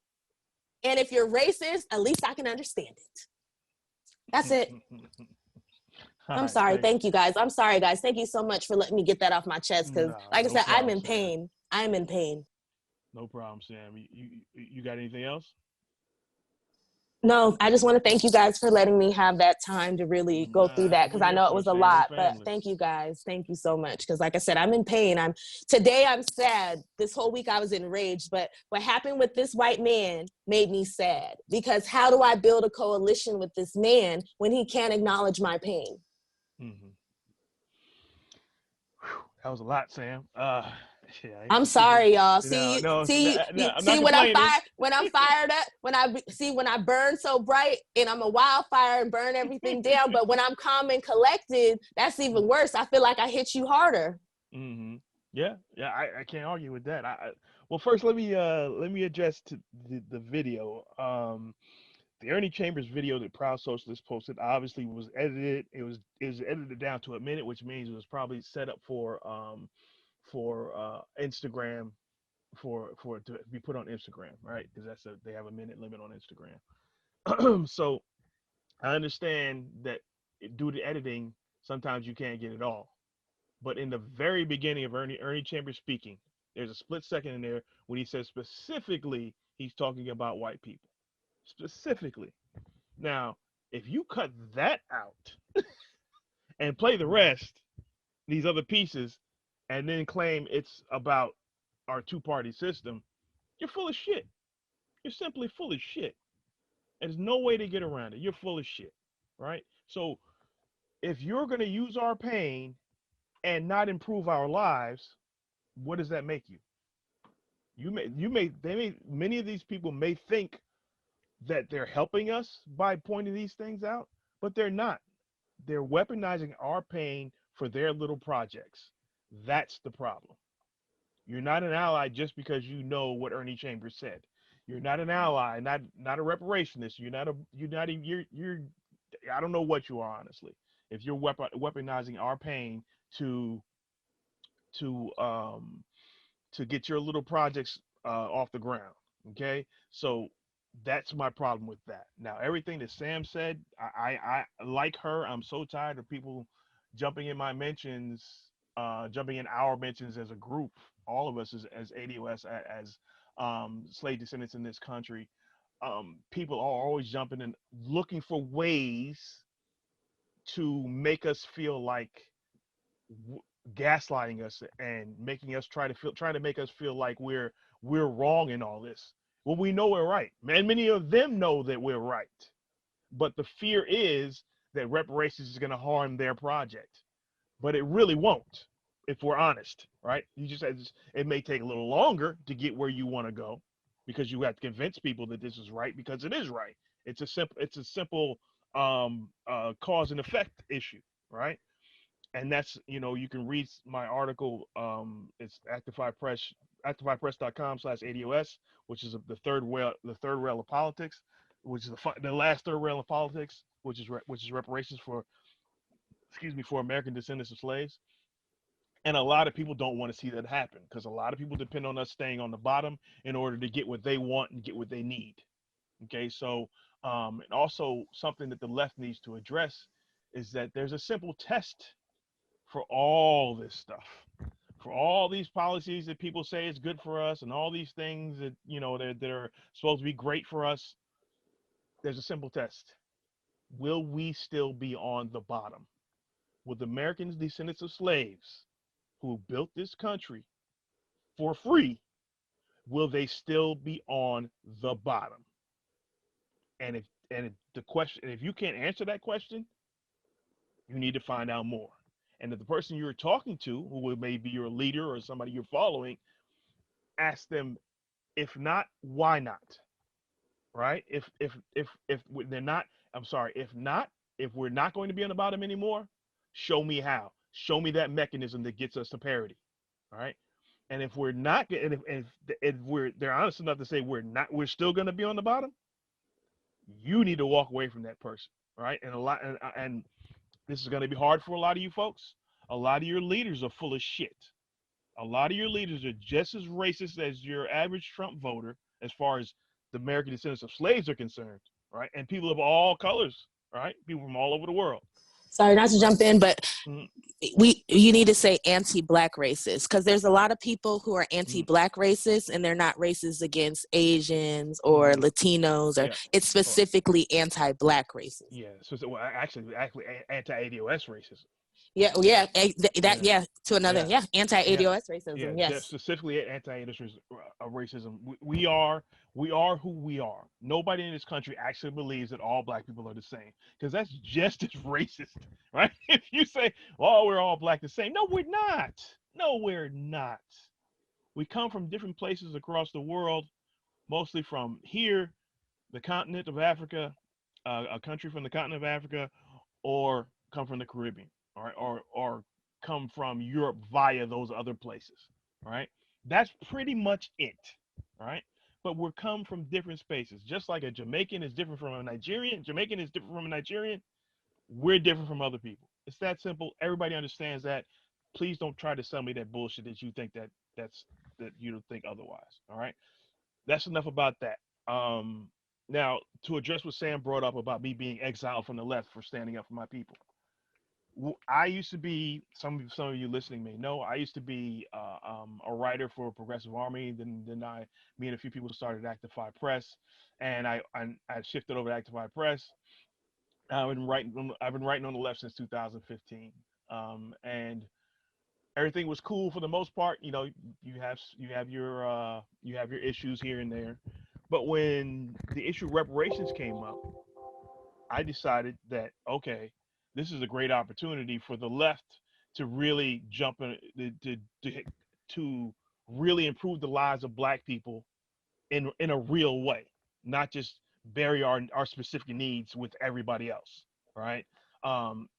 And if you're racist, at least I can understand it. That's it. I'm sorry. Thank you, guys. I'm sorry, guys. Thank you so much for letting me get that off my chest. Because, like I said, I'm in pain. I'm in pain. No problem, Sam. You got anything else? No, I just want to thank you guys for letting me have that time to really go through that, because I know it was a lot, but thank you guys. Thank you so much. Because like I said, I'm in pain. Today I'm sad. This whole week I was enraged, but what happened with this white man made me sad, because how do I build a coalition with this man when he can't acknowledge my pain? Mm-hmm. That was a lot, Sam. Yeah, I'm sorry, y'all. when I'm fired up, when I burn so bright and I'm a wildfire and burn everything down. But when I'm calm and collected, that's even worse. I feel like I hit you harder. Mm-hmm. Yeah, I can't argue with that. Well, first let me address to the video. The Ernie Chambers video that Proud Socialist posted obviously was edited. It was edited down to a minute, which means it was probably set up for Instagram, for it to be put on Instagram, right? Because they have a minute limit on Instagram. So I understand that due to editing, sometimes you can't get it all. But in the very beginning of Ernie Chambers speaking, there's a split second in there when he says specifically he's talking about white people. Specifically. Now, if you cut that out and play the rest, these other pieces, and then claim it's about our two-party system, you're full of shit. You're simply full of shit. There's no way to get around it. You're full of shit, right? So if you're going to use our pain and not improve our lives, what does that make you? Many of these people may think that they're helping us by pointing these things out, but they're not. They're weaponizing our pain for their little projects. That's the problem. You're not an ally just because you know what Ernie Chambers said. You're not an ally, not a reparationist. You're I don't know what you are, honestly. If you're weaponizing our pain to get your little projects off the ground, okay? So that's my problem with that. Now, everything that Sam said, I like her. I'm so tired of people jumping in my mentions, jumping in our mentions as a group, all of us as ADOS, as slave descendants in this country. People are always jumping and looking for ways to make us feel like gaslighting us and making us trying to make us feel like we're wrong in all this. Well, we know we're right, man. Many of them know that we're right, but the fear is that reparations is going to harm their project, but it really won't, if we're honest, right? It may take a little longer to get where you want to go, because you have to convince people that this is right, because it is right. It's a simple cause and effect issue, right? And that's, you can read my article. It's actifipress.com/ADOS, which is the third rail of politics, which is the last third rail of politics, which is reparations for American descendants of slaves. And a lot of people don't want to see that happen, because a lot of people depend on us staying on the bottom in order to get what they want and get what they need. Okay, so and also something that the left needs to address is that there's a simple test for all this stuff, for all these policies that people say is good for us, and all these things that that are supposed to be great for us. There's a simple test. Will we still be on the bottom? Will Americans, descendants of slaves, who built this country for free, will they still be on the bottom? And if you can't answer that question, you need to find out more. And if the person you're talking to, who may be your leader or somebody you're following, ask them, if not, why not? Right? If they're not, I'm sorry, if we're not going to be on the bottom anymore, show me how. Show me that mechanism that gets us to parity. All right. And if we're not, and if they're honest enough to say we're still going to be on the bottom, you need to walk away from that person. Right? And this is going to be hard for a lot of you folks. A lot of your leaders are full of shit. A lot of your leaders are just as racist as your average Trump voter, as far as the American descendants of slaves are concerned, right? And people of all colors, right? People from all over the world. Sorry, not to jump in, but Mhm. you need to say anti-Black racist, because there's a lot of people who are anti-Black racist and they're not racist against Asians or Latinos, or Yeah. it's specifically anti-Black racist. Yeah. So well, actually, anti-ADOS racism. Yeah, to another, anti-ADOS racism, Yeah, yes. specifically anti-ADOS racism. We are who we are. Nobody in this country actually believes that all Black people are the same, because that's just as racist, right? If you say, "Oh, we're all Black the same," no, we're not. No, we're not. We come from different places across the world, mostly from here, the continent of Africa, a country from the continent of Africa, or come from the Caribbean, or come from Europe via those other places, right? That's pretty much it, right? But we're come from different spaces. Just like a Jamaican is different from a Nigerian, Jamaican is different from a Nigerian, we're different from other people. It's that simple. Everybody understands that. Please don't try to sell me that bullshit that you think that you don't think otherwise. All right. That's enough about that. Now to address what Sam brought up about me being exiled from the left for standing up for my people. I used to be, some of you listening may know, I used to be a writer for Progressive Army. Then me and a few people started Actify Press, and I shifted over to Actify Press. I've been writing on the left since 2015, and everything was cool for the most part. You know, you have your issues here and there, but when the issue of reparations came up, I decided that, okay, this is a great opportunity for the left to really jump in, to really improve the lives of Black people in a real way, not just bury our specific needs with everybody else, right?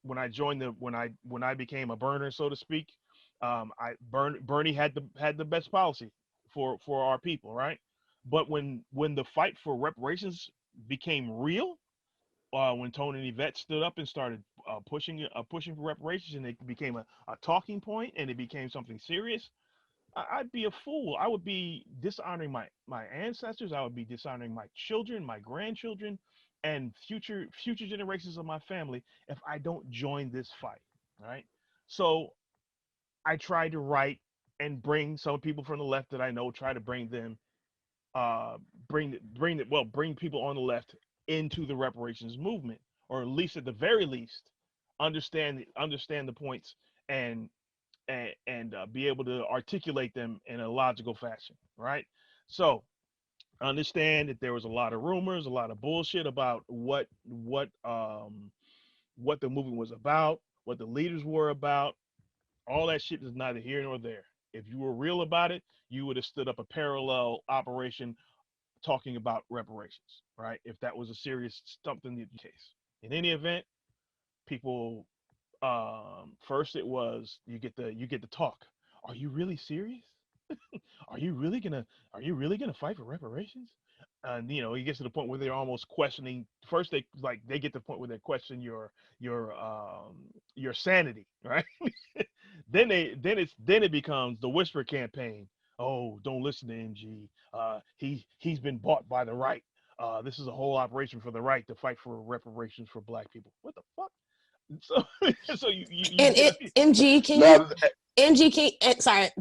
When I joined when I became a burner, so to speak, Bernie had the best policy for our people, right? But when the fight for reparations became real, when Tony and Yvette stood up and started pushing for reparations, and it became a talking point, and it became something serious, I'd be a fool. I would be dishonoring my ancestors. I would be dishonoring my children, my grandchildren, and future generations of my family if I don't join this fight, right? So I tried to write and bring some people from the left that I know, try to bring them, bring people on the left into the reparations movement, or at least at the very least, understand the points, and be able to articulate them in a logical fashion, right? So understand that there was a lot of rumors, a lot of bullshit about what the movement was about, what the leaders were about. All that shit is neither here nor there. If you were real about it, you would have stood up a parallel operation talking about reparations, right? If that was a serious something the case. In any event, people, first it was you get the talk. Are you really serious? Are you really gonna fight for reparations? And it gets to the point where they're almost questioning. First, they get to the point where they question your sanity, right? then it becomes the whisper campaign. Oh, don't listen to NG. He's been bought by the right. This is a whole operation for the right to fight for reparations for Black people. What the fuck? So so you And get MG, can you? MG,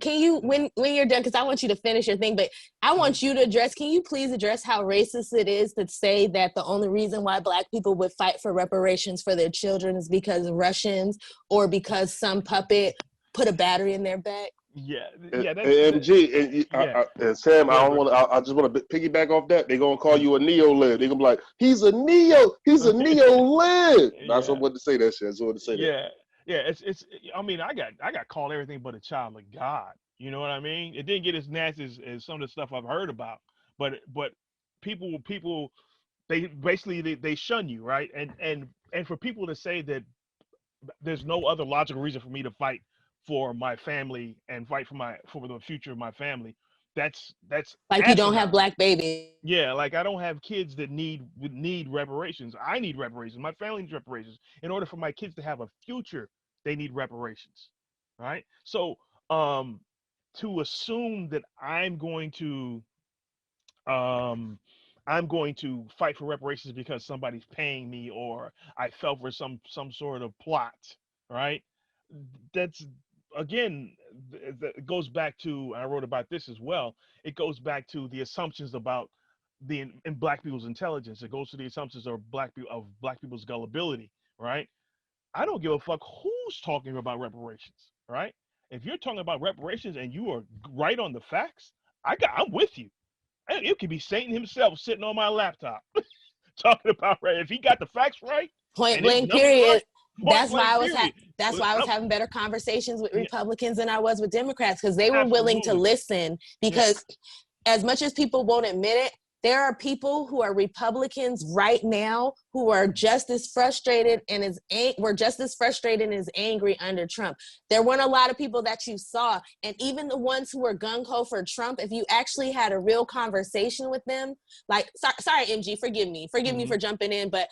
can you, when you're done, because I want you to finish your thing, but I want you to address, can you please address how racist it is to say that the only reason why Black people would fight for reparations for their children is because Russians, or because some puppet put a battery in their back? Yeah. MG and Sam, I just want to piggyback off that. They're gonna call you a neo-lib. They're gonna be like, he's a neo-lib. That's what I wanted to say that shit. I just wanted to say that. Yeah, it's. I mean, I got called everything but a child of God. You know what I mean? It didn't get as nasty as some of the stuff I've heard about, but people, they basically they shun you, right? And for people to say that there's no other logical reason for me to fight for my family and fight for the future of my family, that's like you don't have Black babies. Yeah, like I don't have kids that need reparations. I need reparations. My family needs reparations. In order for my kids to have a future, they need reparations, right? So to assume that I'm going to I'm going to fight for reparations because somebody's paying me or I fell for some sort of plot, right? That's again, it goes back to, I wrote about this as well. It goes back to the assumptions about in black people's intelligence. It goes to the assumptions of black people's gullibility, right? I don't give a fuck who's talking about reparations, right? If you're talking about reparations and you are right on the facts, I'm with you. It could be Satan himself sitting on my laptop talking about if he got the facts right, Point and his blank numbers period. right, That's why I was period. having better conversations with Republicans than I was with Democrats, because they were willing to Absolutely. listen. Because as much as people won't admit it, there are people who are Republicans right now who are just as frustrated and were just as frustrated and as angry under Trump. There weren't a lot of people that you saw, and even the ones who were gung-ho for Trump, if you actually had a real conversation with them, like, sorry, MG, forgive me for jumping in, but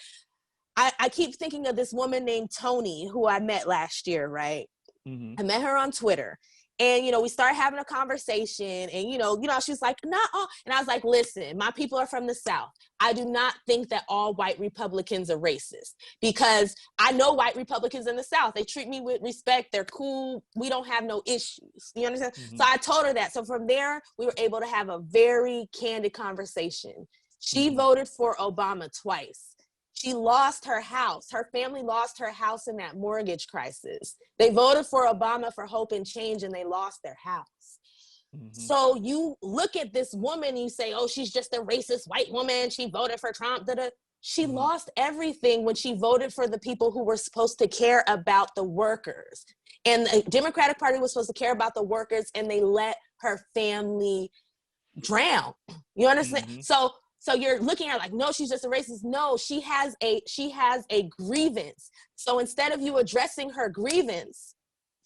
I keep thinking of this woman named Tony who I met last year, right? I met her on Twitter. And, we started having a conversation and, she was like, not all. And I was like, listen, my people are from the South. I do not think that all white Republicans are racist, because I know white Republicans in the South. They treat me with respect. They're cool. We don't have no issues. You understand? So I told her that. So from there, we were able to have a very candid conversation. She voted for Obama twice. She lost her house. Her family lost her house in that mortgage crisis. They voted for Obama for hope and change, and they lost their house. So you look at this woman and you say, oh, she's just a racist white woman. She voted for Trump. She lost everything when she voted for the people who were supposed to care about the workers. And the Democratic Party was supposed to care about the workers, and they let her family drown. You understand? So you're looking at her like, no, she's just a racist. No, she has a grievance. So instead of you addressing her grievance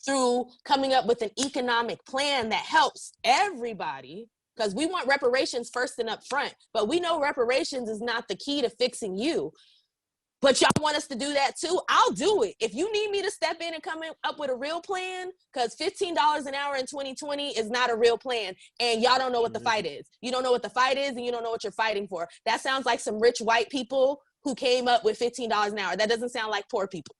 through coming up with an economic plan that helps everybody, because we want reparations first and up front, but we know reparations is not the key to fixing you. But y'all want us to do that too? I'll do it. If you need me to step in and come up with a real plan, because $15 an hour in 2020 is not a real plan, and y'all don't know what the fight is. You don't know what the fight is, and you don't know what you're fighting for. That sounds like some rich white people who came up with $15 an hour. That doesn't sound like poor people.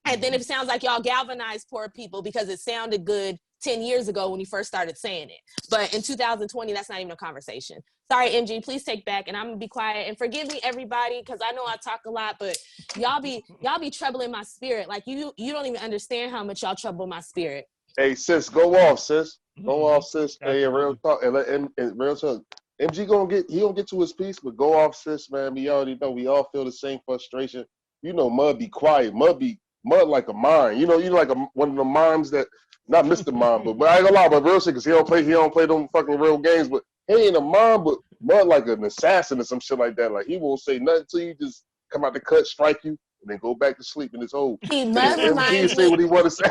And then it sounds like y'all galvanized poor people because it sounded good 10 years ago when you first started saying it. But in 2020, that's not even a conversation. Sorry, MG, please take back, and I'm gonna be quiet. And forgive me, everybody, because I know I talk a lot, but y'all be troubling my spirit. Like you don't even understand how much y'all trouble my spirit. Hey, sis, go off, sis. Go off, sis. Hey, real talk. And real talk. MG he gonna get to his piece, but go off, sis, man. We already know we all feel the same frustration. Mud be quiet. Mud like a mime. Like one of the mimes that, not Mr. Mime, but I ain't gonna lie, but real shit, because he don't play them fucking real games, but he ain't a mime, but Mud like an assassin or some shit like that. Like, he won't say nothing till you just come out the cut, strike you, and then go back to sleep in his hole. MG say what he want to say.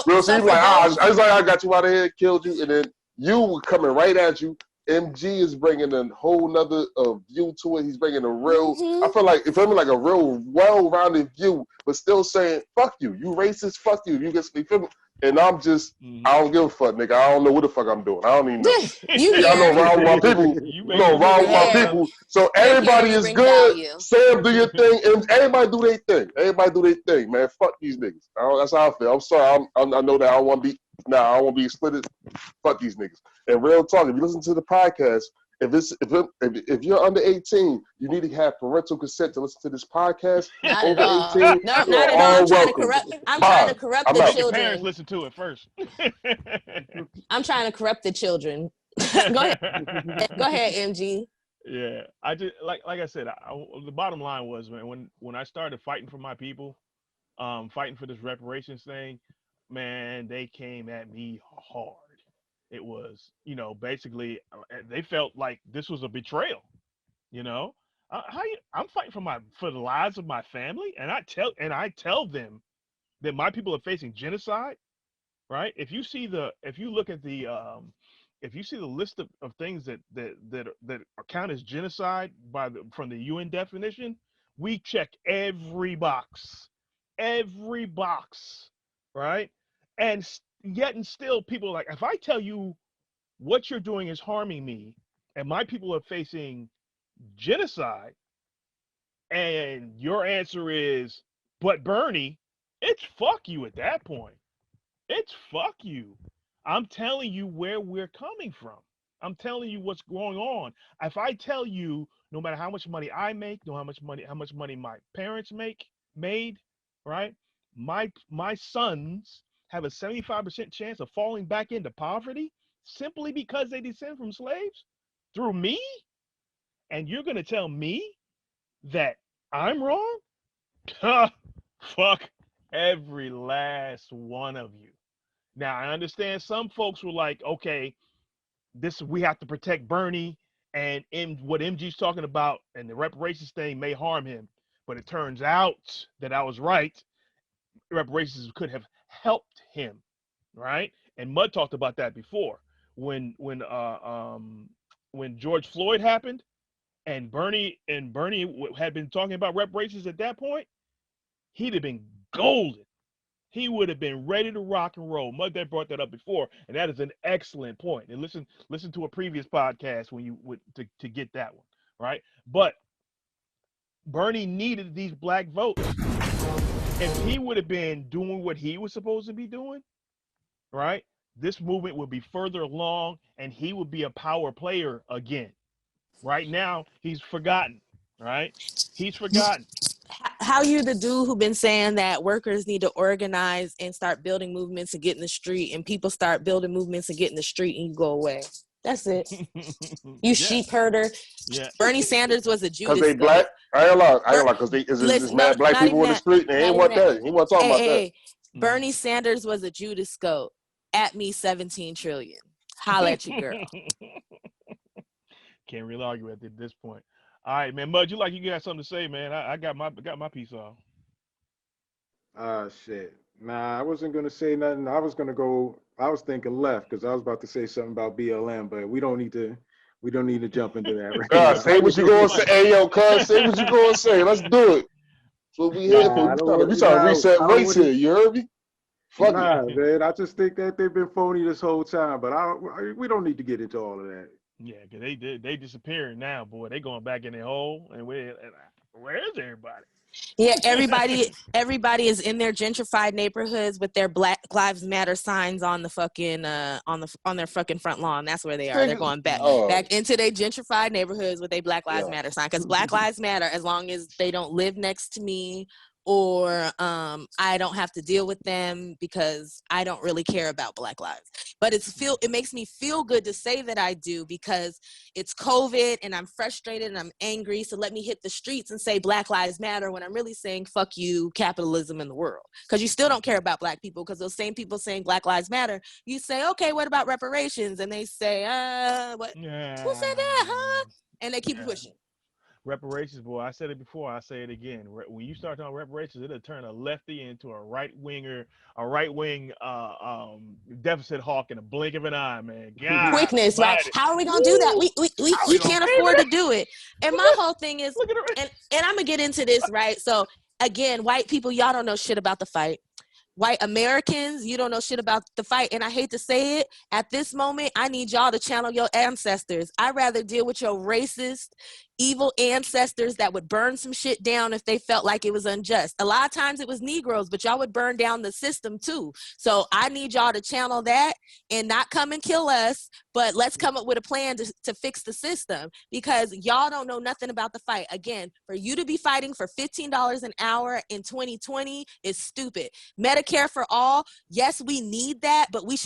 Real shit, he's like, I got you out of here, killed you, and then you were coming right at you. MG is bringing a whole nother view to it. He's bringing a real, I feel like a real well-rounded view, but still saying, fuck you, you racist, fuck you, you get me. And I'm just, I don't give a fuck, nigga. I don't know what the fuck I'm doing. I don't even know. I know wrong with my people. Wrong with my people. So everybody is good. Sam, do your thing, and everybody do their thing. Everybody do their thing, man. Fuck these niggas. That's how I feel. I'm sorry. I know that I don't want to be. I don't want to be split. Fuck these niggas. And real talk, if you listen to the podcast, if you're under 18, you need to have parental consent to listen to this podcast. Not Over at all. 18, No, not at all. I'm trying to corrupt the children. Your parents listen to it first. I'm trying to corrupt the children. Go ahead, MG. Yeah, I just like I said. The bottom line was, man, when I started fighting for my people, fighting for this reparations thing, man, they came at me hard. It was, basically they felt like this was a betrayal. I'm fighting for the lives of my family, and I tell them that my people are facing genocide, right? If you look at the list of things that count as genocide from the UN definition, we check every box, right? And yet and still people are like, if I tell you what you're doing is harming me and my people are facing genocide, and your answer is, but Bernie, it's fuck you at that point. It's fuck you. I'm telling you where we're coming from. I'm telling you what's going on. If I tell you, no matter how much money I make, no how much money my parents made, right? My sons have a 75% chance of falling back into poverty simply because they descend from slaves through me, and you're gonna tell me that I'm wrong? Fuck every last one of you. Now I understand some folks were like, okay, we have to protect Bernie, and what MG's talking about and the reparations thing may harm him. But it turns out that I was right. Reparations could have helped him, right? And Mud talked about that before. When George Floyd happened, and Bernie had been talking about reparations at that point, he'd have been golden. He would have been ready to rock and roll. Mud that brought that up before, and that is an excellent point. And listen to a previous podcast when you would to get that one, right? But Bernie needed these black votes. If he would have been doing what he was supposed to be doing, right, this movement would be further along, and he would be a power player again. Right now, he's forgotten, right? He's forgotten. How you the dude who been saying that workers need to organize and start building movements and get in the street, and people start building movements and get in the street, and you go away. That's it. You sheep herder. Yeah. Bernie Sanders was a Judas. Because they black. I ain't like because there's mad black people in the street. And he ain't want that. He want to talk about that. Bernie Sanders was a Judas scope. At me 17 trillion. Holla at you, girl. Can't really argue at this point. All right, man. Mud, you got something to say, man. I got my piece off. Shit. Nah, I wasn't gonna say nothing. I was thinking left because I was about to say something about BLM, but we don't need to jump into that right now. Say what you gonna say. Hey yo, cuz, say what you gonna say. Let's do it. So we here for we trying to reset race here, you heard me? Fuck it. Man, I just think that they've been phony this whole time, but we don't need to get into all of that. Yeah, because they disappearing now, boy. They going back in their hole, and where is everybody? Yeah, everybody is in their gentrified neighborhoods with their Black Lives Matter signs on the fucking on their fucking front lawn. That's where they are. They're going back into their gentrified neighborhoods with their Black Lives Matter sign, because Black Lives Matter, as long as they don't live next to me, or I don't have to deal with them, because I don't really care about Black lives. But it makes me feel good to say that I do, because it's COVID and I'm frustrated and I'm angry. So let me hit the streets and say Black Lives Matter, when I'm really saying fuck you, capitalism in the world. Because you still don't care about black people, because those same people saying Black Lives Matter, you say, okay, what about reparations? And they say, what? Yeah. Who said that, huh? And they keep pushing. Reparations, boy. I said it before. I say it again. When you start talking reparations, it'll turn a lefty into a right wing deficit hawk in a blink of an eye, man. God, quickness, right? How are we gonna do that? We can't afford to do it. And my whole thing is, and I'm gonna get into this, right? So again, white people, y'all don't know shit about the fight. White Americans, you don't know shit about the fight. And I hate to say it, at this moment, I need y'all to channel your ancestors. I'd rather deal with your racist, evil ancestors that would burn some shit down if they felt like it was unjust. A lot of times it was Negroes, but y'all would burn down the system too. So I need y'all to channel that and not come and kill us, but let's come up with a plan to fix the system, because y'all don't know nothing about the fight. Again, for you to be fighting for $15 an hour in 2020 is stupid. Medicare for all, yes, we need that, but you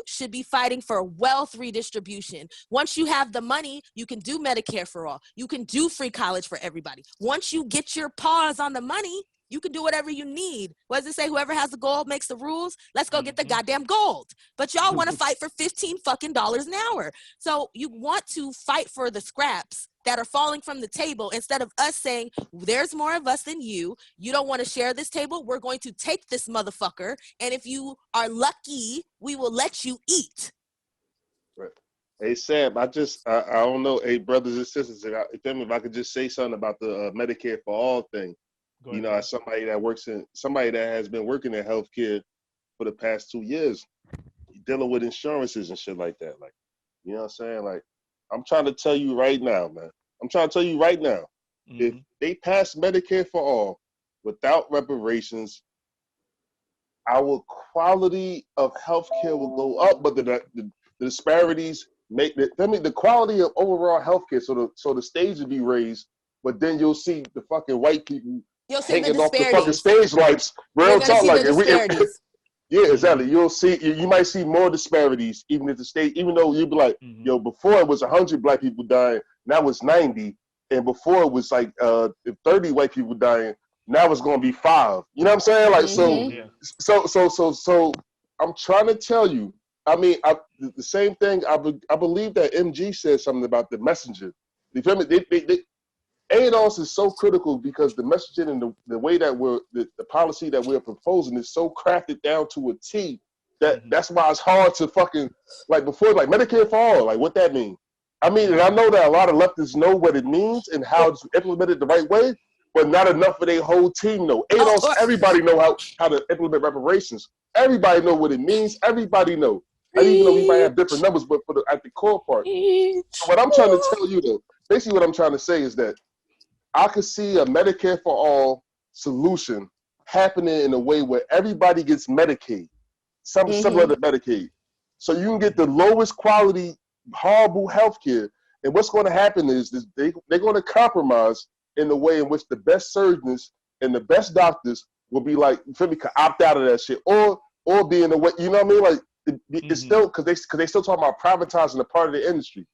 should be fighting for wealth redistribution. Once you have the money, you can do Medicare for all. You can do free college for everybody. Once you get your paws on the money, you can do whatever you need. What does it say? Whoever has the gold makes the rules. Let's go get the goddamn gold. But y'all want to fight for $15 fucking an hour. So you want to fight for the scraps that are falling from the table, instead of us saying, there's more of us than you. You don't want to share this table. We're going to take this motherfucker. And if you are lucky, we will let you eat. Right. Hey, Sam, I don't know, hey, brothers and sisters, if I could just say something about the Medicare for all thing. You know, as somebody that has been working in healthcare for the past 2 years, dealing with insurances and shit like that. Like, you know what I'm saying? Like, I'm trying to tell you right now, man, I'm trying to tell you right now, if Mm-hmm. they pass Medicare for all without reparations, our quality of healthcare will go up, but the disparities make the quality of overall healthcare. So the stage will be raised, but then you'll see the fucking white people You'll see the hanging off the fucking disparities. stage lights. You're Real gonna talk, see like the disparities. yeah, exactly. You'll see. You might see more disparities, even if the state, even though you'd be like, yo, before it was 100 black people dying, now it's 90, and before it was like 30 white people dying, now it's gonna be 5. You know what I'm saying? Like so. I'm trying to tell you. I mean, the same thing. I believe that MG said something about the messenger. You feel me? ADOS is so critical because the messaging and the way that the policy that we're proposing is so crafted down to a T that that's why it's hard to fucking, like before, like Medicare for all, like what that mean? I mean, and I know that a lot of leftists know what it means and how it's implemented the right way, but not enough of their whole team know. ADOS, everybody know how to implement reparations. Everybody know what it means. Everybody know. And even though we might have different numbers, but at the core part. So what I'm trying to tell you though, basically what I'm trying to say is that I could see a Medicare for all solution happening in a way where everybody gets Medicaid, similar to Medicaid. So you can get the lowest quality, horrible health care. And what's going to happen is they're going to compromise in the way in which the best surgeons and the best doctors will be like, could opt out of that shit, or be in the way, you know what I mean? Like it's still because they still talking about privatizing a part of the industry.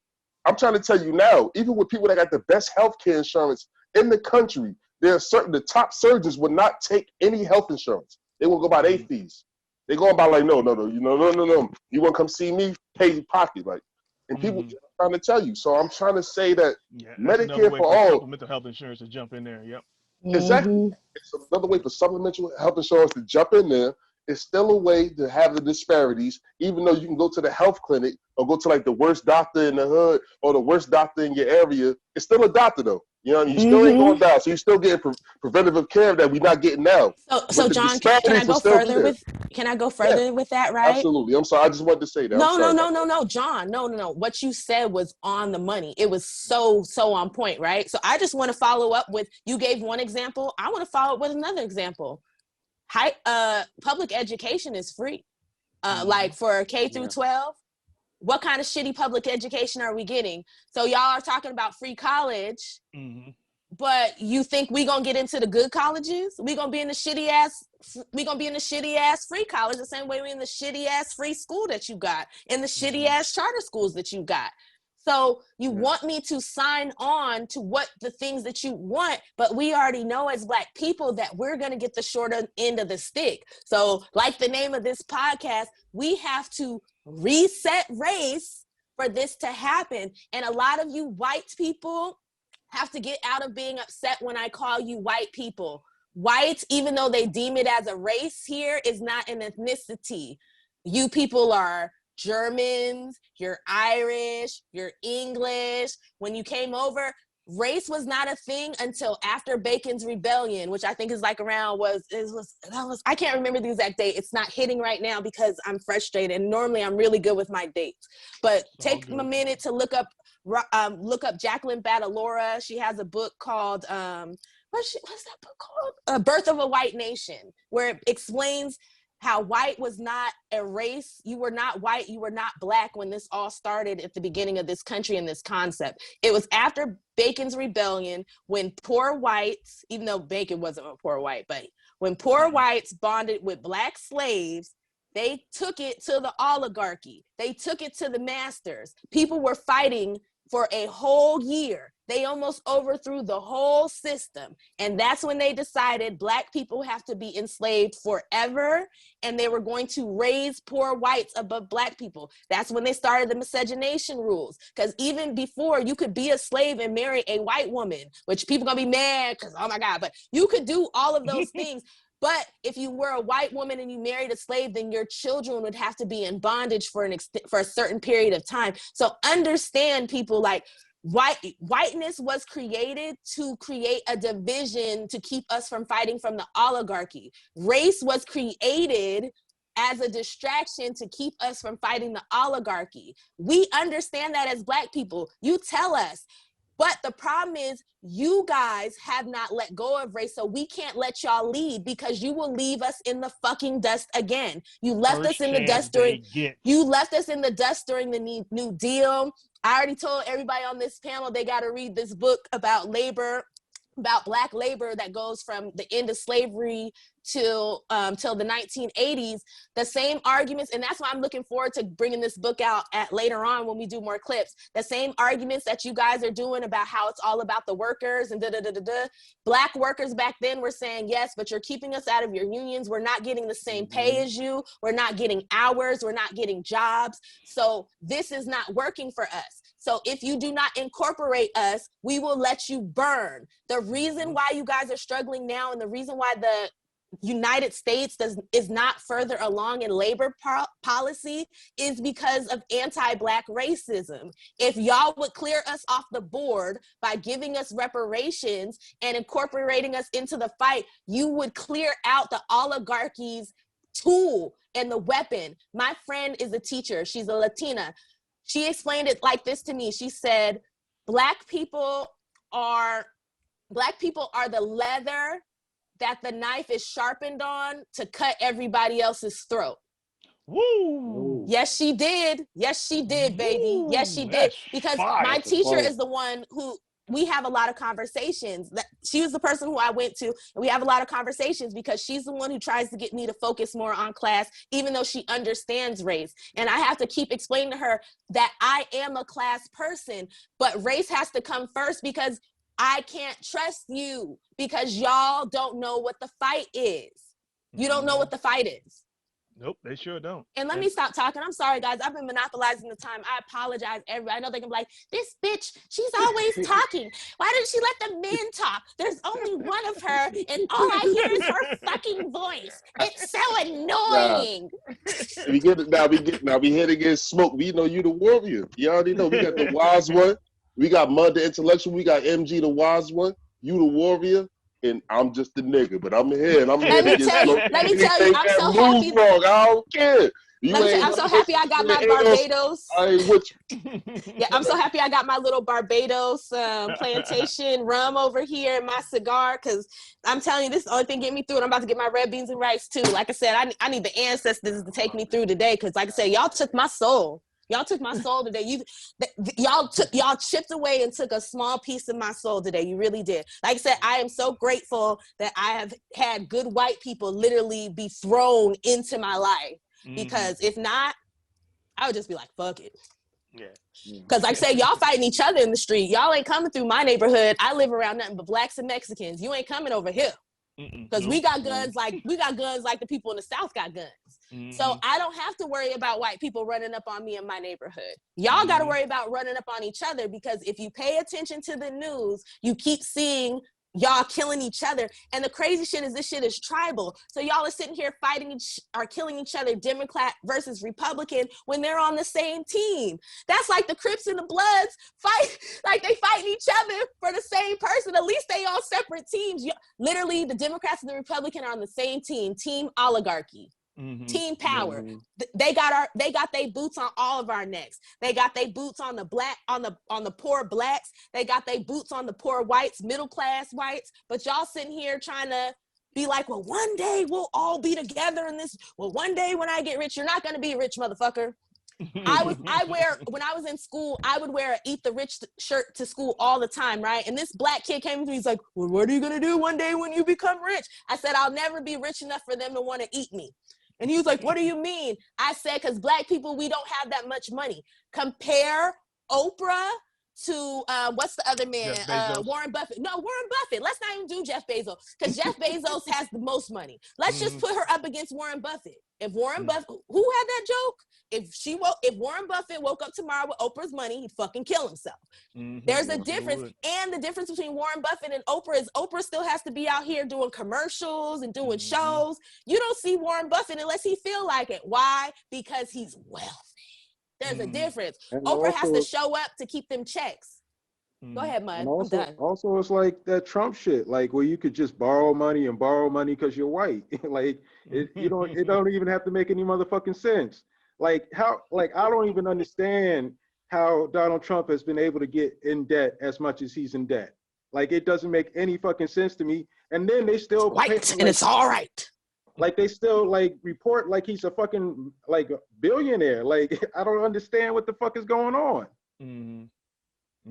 I'm trying to tell you now, even with people that got the best healthcare insurance in the country, there are the top surgeons would not take any health insurance. They will go by their fees. They going by like, no. You want to come see me? Pay your pocket, like. And people trying to tell you. So I'm trying to say that Medicare for all, supplemental health insurance to jump in there. Yep. Exactly. It's another way for supplemental health insurance to jump in there. It's still a way to have the disparities, even though you can go to the health clinic or go to like the worst doctor in the hood or the worst doctor in your area. It's still a doctor though. You know, you still ain't going down. So you're still getting preventative care that we're not getting now. So John, can I go further with that, right? Absolutely. I'm sorry. I just wanted to say that. No, John. No. What you said was on the money. It was so on point, right? So I just want to follow up with, you gave one example. I want to follow up with another example. Public education is free. Like for K through 12, what kind of shitty public education are we getting? So y'all are talking about free college, but you think we gonna get into the good colleges? We gonna be in the shitty ass free college the same way we in the shitty ass free school that you got, in the shitty ass charter schools that you got. So you want me to sign on to what the things that you want, but we already know as Black people that we're going to get the short end of the stick. So like the name of this podcast, we have to reset race for this to happen. And a lot of you white people have to get out of being upset when I call you white people. White, even though they deem it as a race here, is not an ethnicity. You people are Germans, you're Irish, you're English. When you came over, race was not a thing until after Bacon's Rebellion, which I think is like around I can't remember the exact date. It's not hitting right now because I'm frustrated. And normally I'm really good with my dates. But take a minute to look up Jacqueline Badalora. She has a book called what's that book called? Birth of a White Nation, where it explains how white was not a race. You were not white, you were not Black when this all started at the beginning of this country and this concept. It was after Bacon's Rebellion when poor whites, even though Bacon wasn't a poor white, but when poor whites bonded with Black slaves, they took it to the oligarchy. They took it to the masters. People were fighting for a whole year. They almost overthrew the whole system. And that's when they decided Black people have to be enslaved forever. And they were going to raise poor whites above Black people. That's when they started the miscegenation rules. Because even before, you could be a slave and marry a white woman, which people gonna be mad because, oh my God, but you could do all of those things. But if you were a white woman and you married a slave, then your children would have to be in bondage for a certain period of time. So understand, people, like whiteness was created to create a division to keep us from fighting from the oligarchy. Race was created as a distraction to keep us from fighting the oligarchy. We understand that as Black people. You tell us, But the problem is you guys have not let go of race, so we can't let y'all lead because you will leave us in the fucking dust again. You left us in the dust during the New Deal. I already told everybody on this panel they got to read this book about labor, about Black labor that goes from the end of slavery till the 1980s. The same arguments, and that's why I'm looking forward to bringing this book out at later on when we do more clips. The same arguments that you guys are doing about how it's all about the workers and Black workers back then were saying, yes, but you're keeping us out of your unions. We're not getting the same pay as you. We're not getting hours. We're not getting jobs. So this is not working for us. So if you do not incorporate us, we will let you burn. The reason why you guys are struggling now and the reason why the United States is not further along in labor policy is because of anti-Black racism. If y'all would clear us off the board by giving us reparations and incorporating us into the fight, you would clear out the oligarchy's tool and the weapon. My friend is a teacher. She's a Latina. She explained it like this to me. She said, Black people are the leather that the knife is sharpened on to cut everybody else's throat. Woo! Yes, she did. Yes, she did, baby. Woo, yes, she did. Because my teacher fire. is the one who we have a lot of conversations. She was the person who I went to, and we have a lot of conversations because she's the one who tries to get me to focus more on class, even though she understands race. And I have to keep explaining to her that I am a class person, but race has to come first because I can't trust you because y'all don't know what the fight is. You don't know what the fight is. Nope, they sure don't. And let me stop talking. I'm sorry, guys. I've been monopolizing the time. I apologize. I know they can be like, this bitch, she's always talking. Why didn't she let the men talk? There's only one of her, and all I hear is her fucking voice. It's so annoying. We here to get smoked. We know you the warrior. You already know. We got the wise one. We got Mud the intellectual. We got MG the wise one. You the warrior. And I'm just the nigga, but I'm here and I'm here to get smoked. Let me tell you, I'm so happy. I don't care. I'm so happy I got my Barbados. I ain't with you. Yeah, I'm so happy I got my little Barbados plantation rum over here in my cigar, because I'm telling you, this is the only thing getting me through, and I'm about to get my red beans and rice too. Like I said, I need the ancestors to take me through today, because like I said, y'all took my soul. Y'all took my soul today. Y'all chipped away and took a small piece of my soul today. You really did. Like I said, I am so grateful that I have had good white people literally be thrown into my life. Because if not, I would just be like, fuck it. Yeah. Because like I say, y'all fighting each other in the street. Y'all ain't coming through my neighborhood. I live around nothing but Blacks and Mexicans. You ain't coming over here. Because we got guns like the people in the South got guns. So I don't have to worry about white people running up on me in my neighborhood. Y'all got to worry about running up on each other, because if you pay attention to the news, you keep seeing y'all killing each other. And the crazy shit is this shit is tribal. So y'all are sitting here killing each other, Democrat versus Republican, when they're on the same team. That's like the Crips and the Bloods fight, like they fighting each other for the same person. At least they on separate teams. Literally, the Democrats and the Republican are on the same team, Team Oligarchy. Team power. They got their boots on all of our necks. They got their boots on the on the poor Blacks. They got their boots on the poor whites, middle class whites. But y'all sitting here trying to be like, well, one day we'll all be together in this. Well, one day when I get rich, you're not gonna be rich, motherfucker. When I was in school, I would wear an Eat the Rich shirt to school all the time, right? And this Black kid came to me, he's like, well, what are you gonna do one day when you become rich? I said, I'll never be rich enough for them to want to eat me. And he was like, what do you mean? I said, because Black people, we don't have that much money. Compare Oprah to, what's the other man? Warren Buffett. No, Warren Buffett. Let's not even do Jeff Bezos, because Jeff Bezos has the most money. Let's just put her up against Warren Buffett. If Warren Buffett, who had that joke? If Warren Buffett woke up tomorrow with Oprah's money, he'd fucking kill himself. There's a difference. And the difference between Warren Buffett and Oprah is Oprah still has to be out here doing commercials and doing shows. You don't see Warren Buffett unless he feel like it. Why? Because he's wealthy. There's a difference. And Oprah has to show up to keep them checks. Go ahead, Mud. I'm done. Also, it's like that Trump shit, like where you could just borrow money because you're white. Like it don't even have to make any motherfucking sense. Like I don't even understand how Donald Trump has been able to get in debt as much as he's in debt. Like, it doesn't make any fucking sense to me. And then they still and it's all right. Like, they still like report like he's a fucking like billionaire. Like, I don't understand what the fuck is going on. Mm-hmm.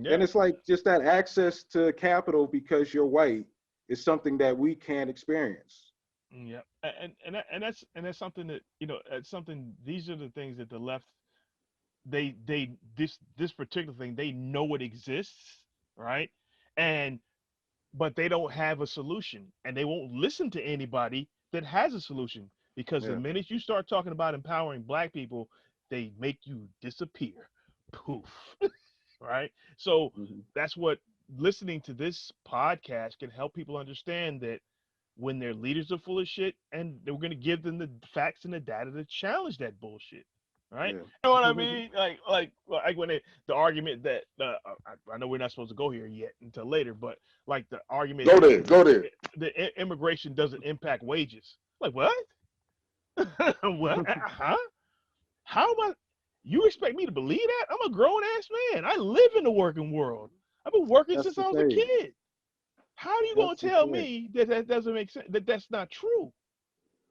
Yeah. And it's like just that access to capital because you're white is something that we can't experience. Yeah, and that's something that, you know, it's something. These are the things that the left, this particular thing, they know it exists, right? But they don't have a solution, and they won't listen to anybody that has a solution, because the minute you start talking about empowering black people, they make you disappear. Poof. Right? So that's what listening to this podcast can help people understand, that when their leaders are full of shit, and they're going to give them the facts and the data to challenge that bullshit. Right? You know what I mean? Like when the argument that I know we're not supposed to go here yet until later, but like the argument, go there. The immigration doesn't impact wages. Like, what? What? Huh? How am I? You expect me to believe that? I'm a grown ass man. I live in the working world. I've been working since I was a kid. How are you gonna tell me that doesn't make sense? That's not true?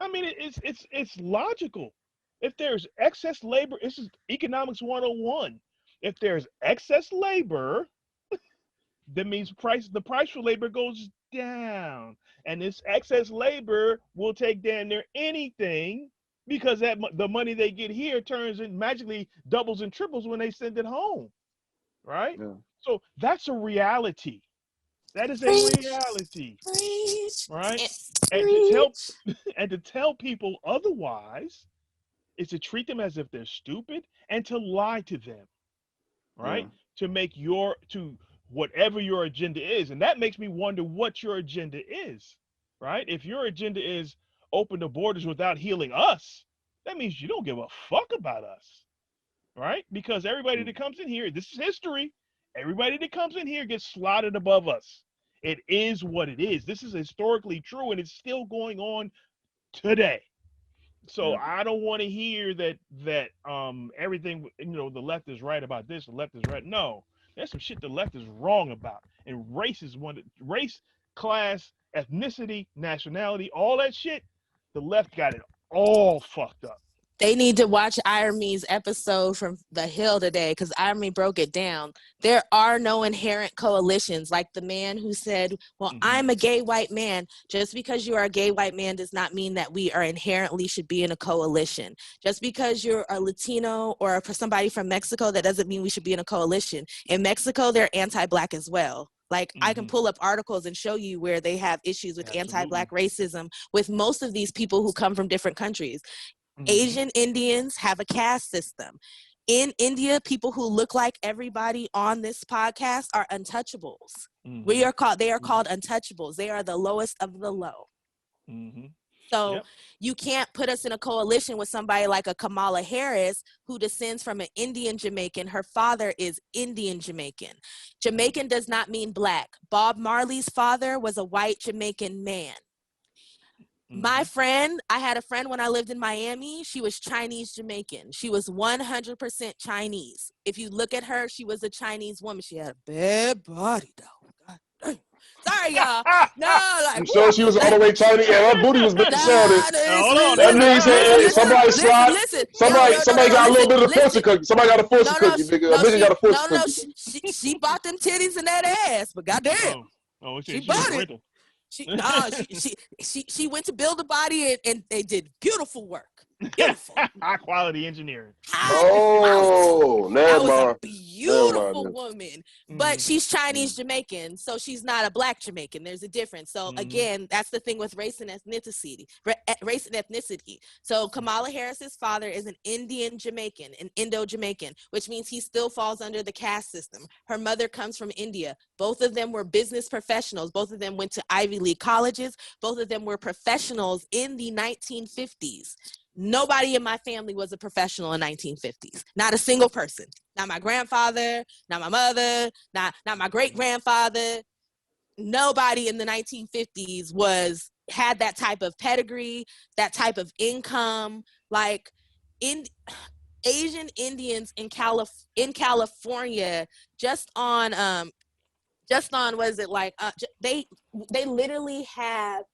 I mean, it's logical. If there's excess labor, this is economics 101. If there's excess labor, that means the price for labor goes down, and this excess labor will take damn near anything, because the money they get here turns and magically doubles and triples when they send it home, right? Yeah. So that's a reality. That is a reality, right? And to tell people otherwise is to treat them as if they're stupid and to lie to them, right? To make to whatever your agenda is. And that makes me wonder what your agenda is, right? If your agenda is open the borders without healing us, that means you don't give a fuck about us, right? Because everybody that comes in here, this is history, everybody that comes in here gets slotted above us. It is what it is. This is historically true, and it's still going on today. So I don't want to hear that everything, you know, the left is right about this, the left is right. No, there's some shit the left is wrong about. And race, class, ethnicity, nationality, all that shit, the left got it all fucked up. They need to watch Irme's episode from The Hill today, because Irme broke it down. There are no inherent coalitions. Like the man who said, well, I'm a gay white man. Just because you are a gay white man does not mean that we are inherently should be in a coalition. Just because you're a Latino or somebody from Mexico, that doesn't mean we should be in a coalition. In Mexico, they're anti-black as well. Like, I can pull up articles and show you where they have issues with anti-black racism with most of these people who come from different countries. Asian Indians have a caste system. In India, people who look like everybody on this podcast are untouchables. They are called untouchables. They are the lowest of the low. So you can't put us in a coalition with somebody like a Kamala Harris, who descends from an Indian Jamaican. Her father is Indian Jamaican. Jamaican does not mean black. Bob Marley's father was a white Jamaican man. My friend, I had a friend when I lived in Miami. She was Chinese Jamaican. She was 100% Chinese. If you look at her, she was a Chinese woman. She had a bad body, though. God damn. Sorry, y'all. No, like, I'm sure she was all the way Chinese, and her booty was big as hell. That means somebody slide. Somebody got a little bit of the fortune cookie. Somebody got a fortune cookie, nigga. A nigga got a fortune cookie. She bought them titties in that ass, but goddamn, she bought it. She went to build a body, and they did beautiful work. Beautiful. High quality engineering. Oh, that was a beautiful woman. But she's Chinese Jamaican, so she's not a black Jamaican. There's a difference. So again, that's the thing with race and ethnicity. So Kamala Harris's father is an Indian Jamaican, an Indo-Jamaican, which means he still falls under the caste system. Her mother comes from India. Both of them were business professionals. Both of them went to Ivy League colleges. Both of them were professionals in the 1950s. Nobody in my family was a professional in 1950s. Not a single person. Not my grandfather, not my mother, not my great-grandfather. Nobody in the 1950s had that type of pedigree, that type of income. Like, Asian Indians in California just on was it like they literally have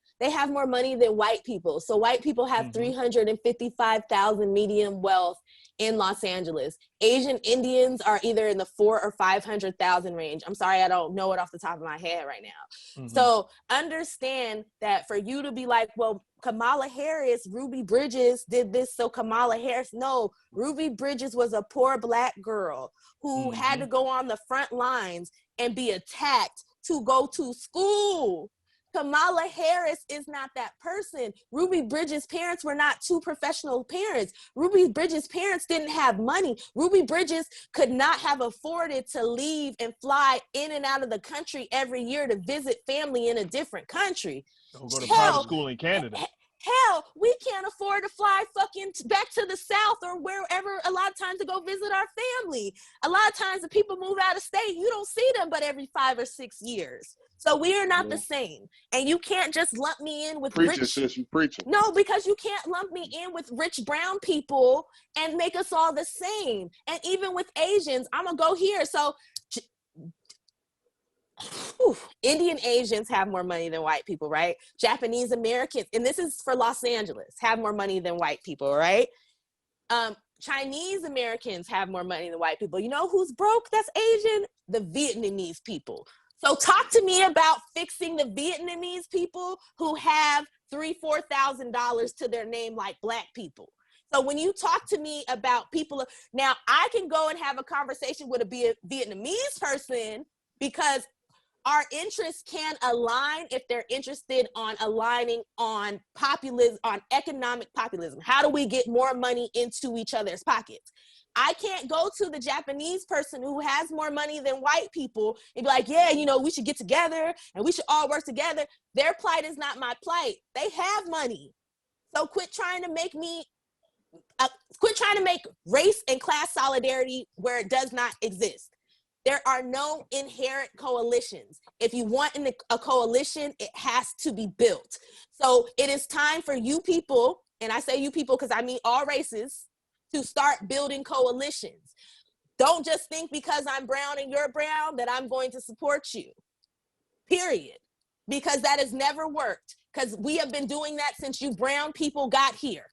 more money than white people. So white people have 355,000 median wealth in Los Angeles. Asian Indians are either in the 400,000 or 500,000 range. I'm sorry, I don't know it off the top of my head right now. So understand that for you to be like, well, Kamala Harris, Ruby Bridges did this, so Kamala Harris. No, Ruby Bridges was a poor Black girl who had to go on the front lines and be attacked to go to school. Kamala Harris is not that person. Ruby Bridges' parents were not two professional parents. Ruby Bridges' parents didn't have money. Ruby Bridges could not have afforded to leave and fly in and out of the country every year to visit family in a different country. Don't go to private school in Canada. Hell, we can't afford to fly fucking back to the South or wherever a lot of times to go visit our family. A lot of times the people move out of state, you don't see them but every 5 or 6 years. So we are not the same. And you can't just lump me in with Preaching, rich... sis, you preaching. No, because you can't lump me in with rich brown people and make us all the same. And even with Asians, I'm going to go here. So Indian Asians have more money than white people, right? Japanese Americans, and this is for Los Angeles, have more money than white people, right? Chinese Americans have more money than white people. You know who's broke that's Asian? The Vietnamese people. So talk to me about fixing the Vietnamese people who have $3,000-$4,000 to their name like Black people. So when you talk to me about people, now I can go and have a conversation with a Vietnamese person because our interests can align if they're interested on aligning on populism, on economic populism. How do we get more money into each other's pockets? I can't go to the Japanese person who has more money than white people and be like, yeah, you know, we should get together and we should all work together. Their plight is not my plight. They have money. So quit trying to make race and class solidarity where it does not exist. There are no inherent coalitions. If you want a coalition, it has to be built. So it is time for you people, and I say you people because I mean all races, to start building coalitions. Don't just think because I'm brown and you're brown that I'm going to support you, period. Because that has never worked, because we have been doing that since you brown people got here.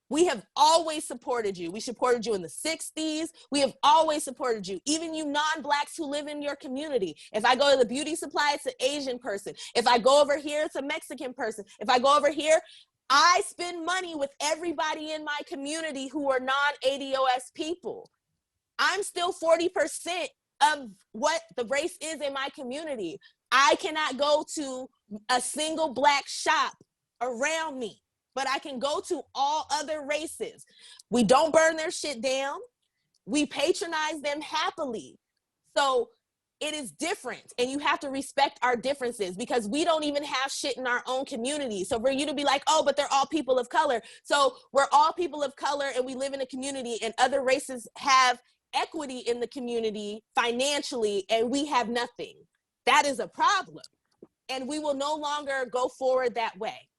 We have always supported you. We supported you in the 60s. We have always supported you. Even you non-Blacks who live in your community. If I go to the beauty supply, it's an Asian person. If I go over here, it's a Mexican person. If I go over here, I spend money with everybody in my community who are non-ADOS people. I'm still 40% of what the race is in my community. I cannot go to a single Black shop around me, but I can go to all other races. We don't burn their shit down. We patronize them happily. So it is different, and you have to respect our differences because we don't even have shit in our own community. So for you to be like, oh, but they're all people of color. So we're all people of color and we live in a community and other races have equity in the community financially and we have nothing. That is a problem. And we will no longer go forward that way.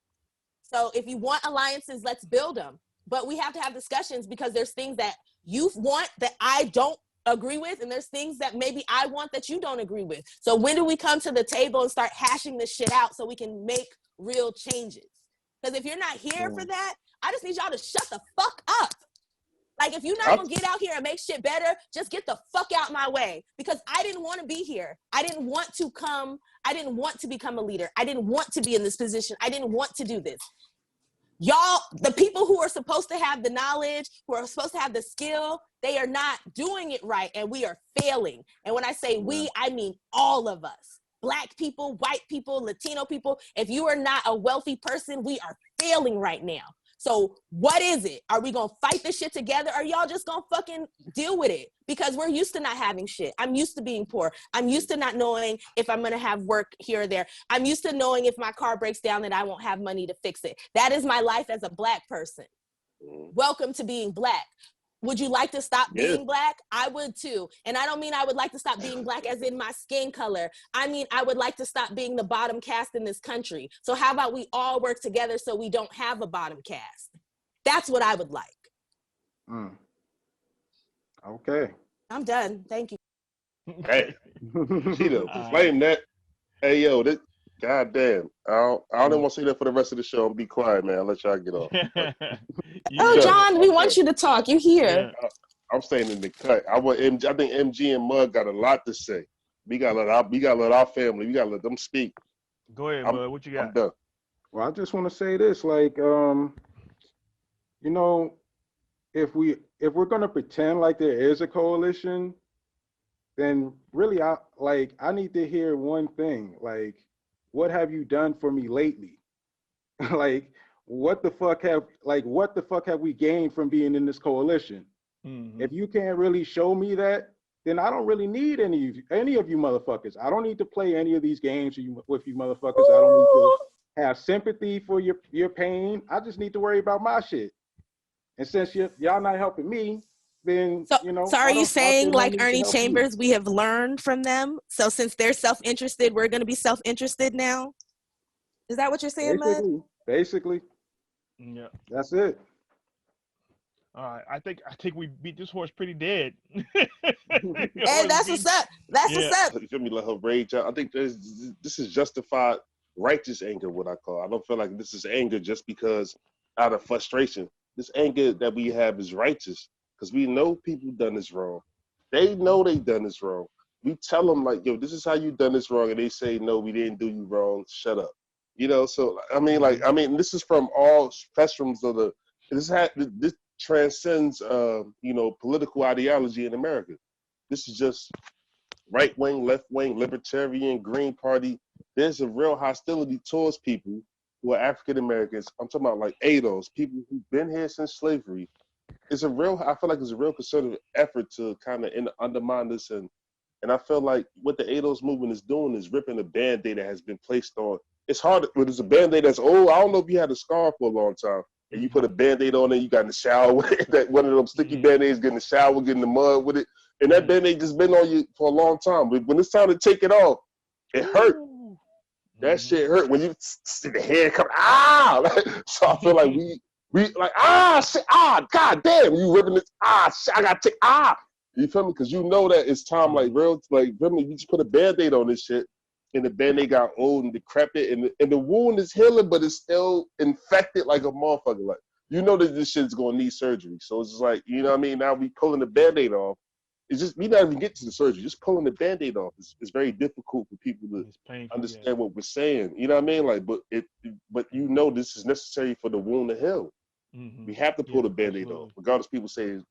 So if you want alliances, let's build them. But we have to have discussions because there's things that you want that I don't agree with, and there's things that maybe I want that you don't agree with. So when do we come to the table and start hashing this shit out so we can make real changes? Because if you're not here for that, I just need y'all to shut the fuck up. Like, if you're not gonna get out here and make shit better, just get the fuck out my way. Because I didn't want to be here. I didn't want to come. I didn't want to become a leader. I didn't want to be in this position. I didn't want to do this. Y'all, the people who are supposed to have the knowledge, who are supposed to have the skill, they are not doing it right, and we are failing. And when I say we, I mean all of us. Black people, white people, Latino people. If you are not a wealthy person, we are failing right now. So what is it? Are we gonna fight this shit together? Or are y'all just gonna fucking deal with it? Because we're used to not having shit. I'm used to being poor. I'm used to not knowing if I'm gonna have work here or there. I'm used to knowing if my car breaks down that I won't have money to fix it. That is my life as a Black person. Welcome to being Black. Would you like to stop being Black? I would too. And I don't mean I would like to stop being Black as in my skin color. I mean, I would like to stop being the bottom caste in this country. So how about we all work together so we don't have a bottom caste? That's what I would like. Okay. I'm done. Thank you. Hey, Cheeto, All flame that. Hey, yo, this, goddamn. I don't even want to say that for the rest of the show. I'm be quiet, man. I'll let y'all get off. Oh, got John, we want you to talk. You here? Yeah. I'm staying in the cut. I think MG and Mud got a lot to say. We gotta let our family. We gotta let them speak. Go ahead, I'm, Bud. What you I'm got? done. Well, I just want to say this, like, you know, if we're gonna pretend like there is a coalition, then really I need to hear one thing. Like, what have you done for me lately? Like, what the fuck have we gained from being in this coalition? Mm-hmm. If you can't really show me that, then I don't really need any of you motherfuckers. I don't need to play any of these games with you motherfuckers. I don't need to have sympathy for your pain. I just need to worry about my shit. And since y'all not helping me, then So, you know, so are you I saying, feel no like need to Ernie help you. Chambers, we have learned from them? So since they're self-interested, we're going to be self-interested now? Is that what you're saying, Mud? Basically, Yeah. that's it. All right. I think we beat this horse pretty dead. Hey, that's what's up. That's what's up. You feel me? Let her rage out. I think this is justified, righteous anger. What I call. I don't feel like this is anger just because out of frustration. This anger that we have is righteous because we know people done this wrong. They know they done this wrong. We tell them like, yo, this is how you done this wrong, and they say, no, we didn't do you wrong. Shut up. You know. So I mean, this is from all spectrums of the. This transcends, political ideology in America. This is just right wing, left wing, libertarian, Green Party. There's a real hostility towards people who are African Americans. I'm talking about like ADOS, people who've been here since slavery. I feel like it's a real concerted effort to kind of undermine this. And I feel like what the ADOS movement is doing is ripping the Band-Aid that has been placed on. It's hard, but it's a Band-Aid that's old. I don't know if you had a scar for a long time. And you put a Band-Aid on it, you got in the shower with it, that one of them sticky Band-Aids, get in the shower, get in the mud with it. And that Band-Aid just been on you for a long time. But when it's time to take it off, it hurt. That shit hurt when you see the hair come, So I feel like we like, shit, god damn, you ripping this, shit, I gotta take, You feel me? Because you know that it's time, like, real, like, you just put a Band-Aid on this shit. And the Band-Aid got old and decrepit, and the wound is healing, but it's still infected like a motherfucker. Like, you know that this shit's gonna need surgery. So it's just like, you know what I mean? Now we pulling the Band-Aid off. It's just, we not even get to the surgery. Just pulling the Band-Aid off is very difficult for people to understand what we're saying. You know what I mean? Like, but you know this is necessary for the wound to heal. Mm-hmm. We have to pull the Band-Aid off, regardless. People say it's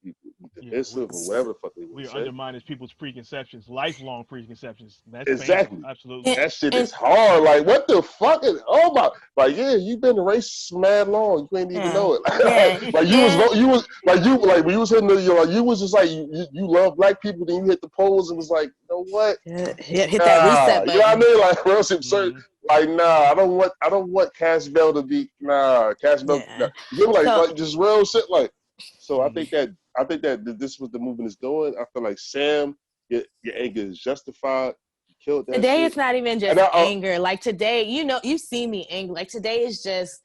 defensive or whatever the fuck they we say. undermine people's preconceptions, lifelong preconceptions. That's exactly painful. Absolutely. That shit is hard. Like, what the fuck is? Oh my! Like, yeah, you've been racist mad long. You ain't even know it. Like you was when you was hitting you was just like you love black people. Then you hit the polls and was like, you know what? Hit that reset button. You know what I mean? Like, real certain. Like, I don't want Cash Bell to be Cash Bell. Nah. You know, like just real shit. Like, so I think that this is what the movement is doing. I feel like Sam, your anger is justified. You killed that today shit. it's not even just anger. Like today, you see me angry. Like today is just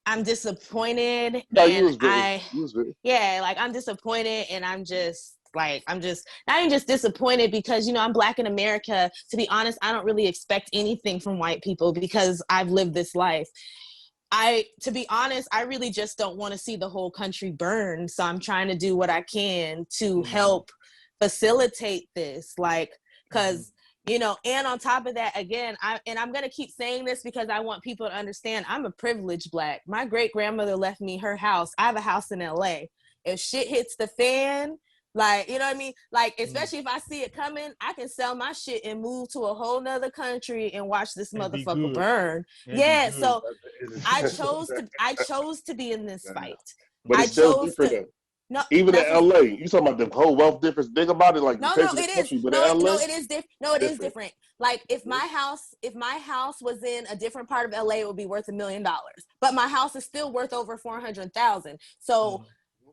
I'm disappointed. No, and you was good. Like I'm disappointed, and I'm just not even just disappointed because I'm Black in America. To be honest, I don't really expect anything from white people because I've lived this life. To be honest, I really just don't want to see the whole country burn. So I'm trying to do what I can to help facilitate this, because and on top of that, again, I'm going to keep saying this because I want people to understand I'm a privileged Black. My great grandmother left me her house. I have a house in LA. If shit hits the fan, like, you know what I mean? Like, especially if I see it coming, I can sell my shit and move to a whole nother country and watch this motherfucker burn. Yeah, so I chose to be in this fight. But it's still different. No, even in LA, you talking about the whole wealth difference. Think about it, like it is different. Like if my house was in a different part of LA, it would be worth $1 million. But my house is still worth over $400,000. So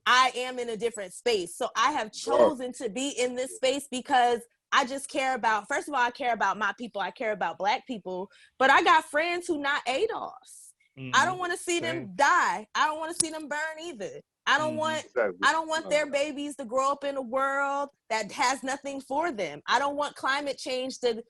I am in a different space. So I have chosen to be in this space because I just care about, first of all, I care about my people. I care about Black people, but I got friends who not ADOS. I don't want to see them die. I don't want to see them burn either. I don't want their babies to grow up in a world that has nothing for them. I don't want climate change to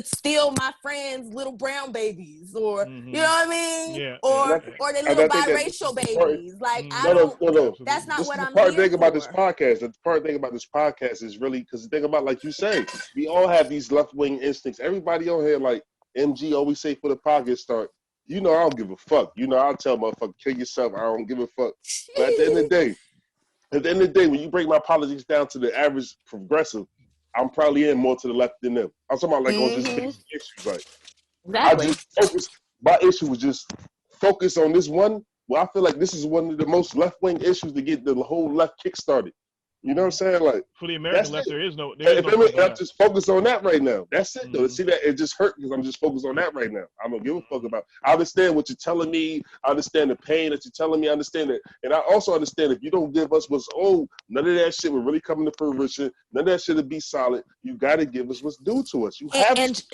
steal my friends' little brown babies, or you know what I mean? Yeah, or their little biracial babies. Like I don't. No. That's not This what is the I'm part here thing for. about this podcast. The part thing about this podcast is really because the thing about, like you say, we all have these left wing instincts. Everybody on here, like MG always say for the podcast start. You know, I don't give a fuck. You know, I'll tell motherfucker, kill yourself. I don't give a fuck. But at the end of the day, when you break my politics down to the average progressive, I'm probably in more to the left than them. I'm talking about like on just basic issues. Like exactly. I just focus. My issue was just focus on this one. Well, I feel like this is one of the most left wing issues to get the whole left kick started. You know what I'm saying? Like for the American left, there is no. I'm just focused on that right now. That's it, though. See that it just hurt because I'm just focused on that right now. I don't give a fuck about. I understand what you're telling me. I understand the pain that you're telling me. I understand it, and I also understand if you don't give us what's owed, none of that shit will really come into fruition. None of that shit will be solid. You got to give us what's due to us. You have to.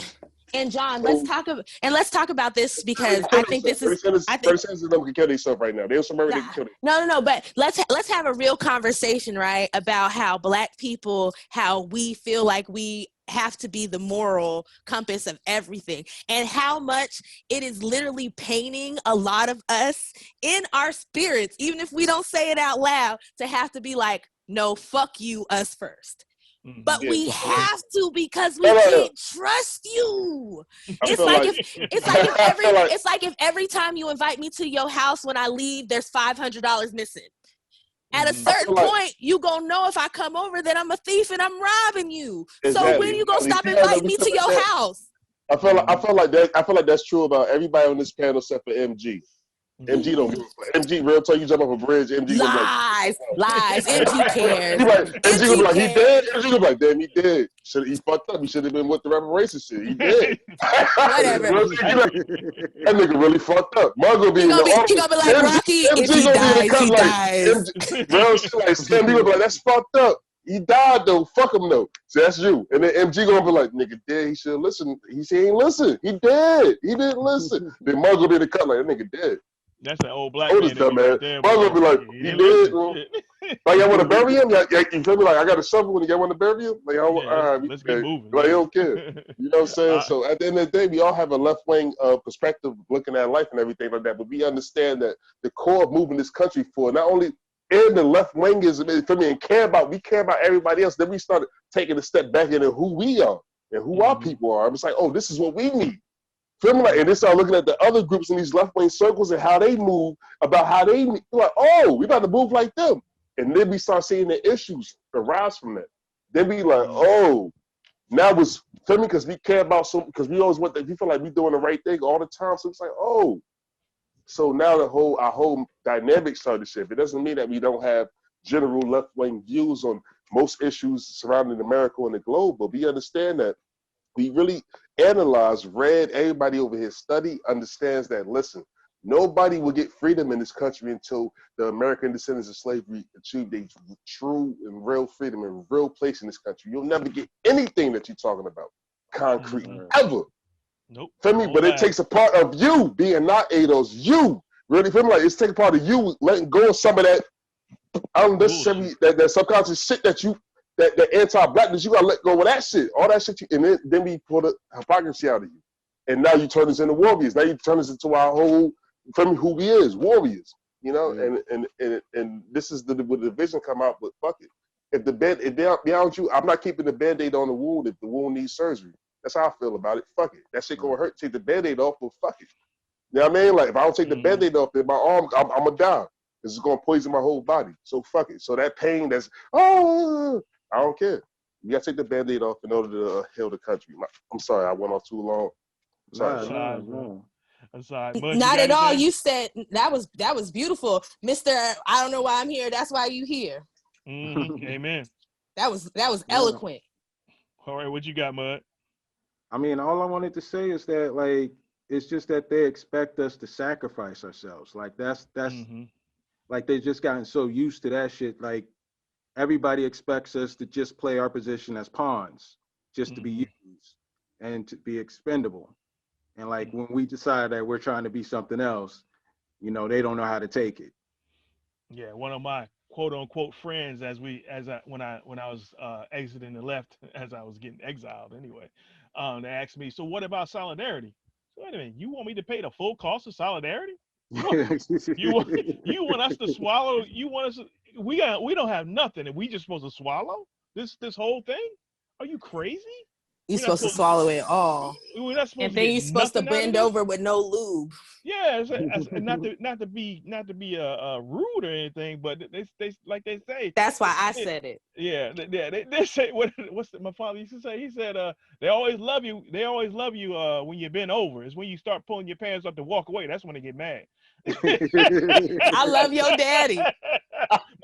And John, let's talk about this because I think this is. 30 seconds of them can kill themselves right now. They're somebody they can kill themselves. No. But let's have a real conversation, right, about how Black people, how we feel like we have to be the moral compass of everything, and how much it is literally painting a lot of us in our spirits, even if we don't say it out loud, to have to be like, no, fuck you, us first. But we have to because we can't trust you. It's like if every time you invite me to your house when I leave, there's $500 missing. At a certain point, you gonna know if I come over that I'm a thief and I'm robbing you. Exactly. So when you gonna stop inviting me to your house? I feel like that's true about everybody on this panel except for MG. MG don't give a fuck. MG real talk. You jump off a bridge. MG lies. MG cares. MG gonna be like, he dead. MG gonna be like, damn, he dead. He fucked up. He should have been with the reparations shit. He dead. Whatever. That nigga really fucked up. Margo be in the office. He gonna be like, Rocky, if he dies, he dies. Real shit like Sam. He gonna be like, that's fucked up. He died though. Fuck him though. So that's you. And then MG gonna be like, nigga dead. He should listen. He ain't listen. He dead. He didn't listen. Then Margo be in the cut like, that nigga dead. That's an old Black man. Right there, Margo be like, he did. Like, y'all want to bury him? You feel me? Like, I got a shovel when y'all want to bury him? Like, let's get moving. Like, I don't care. You know what I'm saying? So at the end of the day, we all have a left wing perspective looking at life and everything like that. But we understand that the core of moving this country for not only in the left wingism, for me, and we care about everybody else. Then we started taking a step back into who we are and who our people are. It's like, oh, this is what we need. Feel me? Like, and they start looking at the other groups in these left wing circles and how they move, about how they like, oh, we about to move like them. And then we start seeing the issues arise from that. Then we like, oh, now it's feel me, because we care about because we always we feel like we doing the right thing all the time. So it's like, oh, so now our whole dynamic started to shift. It doesn't mean that we don't have general left wing views on most issues surrounding America and the globe, but we understand that we really read, everybody over here study, understands that, listen, nobody will get freedom in this country until the American descendants of slavery achieved a true and real freedom and real place in this country. You'll never get anything that you're talking about concrete, ever. Nope. Feel me? But it takes a part of you being not ADOS, you. Really feel me? Like, it's taking part of you letting go of some of that, I don't necessarily, that subconscious shit that you, that anti-blackness, you gotta let go of that shit. All that shit, and then we pull the hypocrisy out of you. And now you turn us into warriors. Now you turn us into our whole, from who we is, warriors. You know, and this is where the division come out, but fuck it. If beyond you, I'm not keeping the Band-Aid on the wound if the wound needs surgery. That's how I feel about it. Fuck it. That shit gonna hurt. Take the Band-Aid off, but fuck it. You know what I mean? Like, if I don't take the Band-Aid off, then my arm, I'm gonna die. This is gonna poison my whole body. So fuck it. So that pain I don't care. You gotta take the Band-Aid off in order to heal the country. I'm sorry, I went on too long. Sorry. I'm sorry. Not at all. You said that was beautiful, Mr. I don't know why I'm here. That's why you here. Amen. That was eloquent. All right, what you got, Mud? I mean, all I wanted to say is that, like, it's just that they expect us to sacrifice ourselves. Like, that's like, they've just gotten so used to that shit. Like, everybody expects us to just play our position as pawns, just to be used and to be expendable. And like when we decide that we're trying to be something else, you know, they don't know how to take it. Yeah, one of my quote unquote friends, when I was exiting the left, as I was getting exiled anyway, they asked me, so what about solidarity? So wait a minute, you want me to pay the full cost of solidarity? You want us to swallow? You want us? We don't have nothing, and we just supposed to swallow this whole thing? Are you crazy? You're supposed to swallow it all. We're not supposed and to then get you're supposed to nothing out of bend this? over with no lube. Yeah, not to be rude or anything, but they like they say. That's why I said it. Yeah, they say my father used to say. He said, they always love you. They always love you when you bend over. It's when you start pulling your pants up to walk away. That's when they get mad. I love your daddy.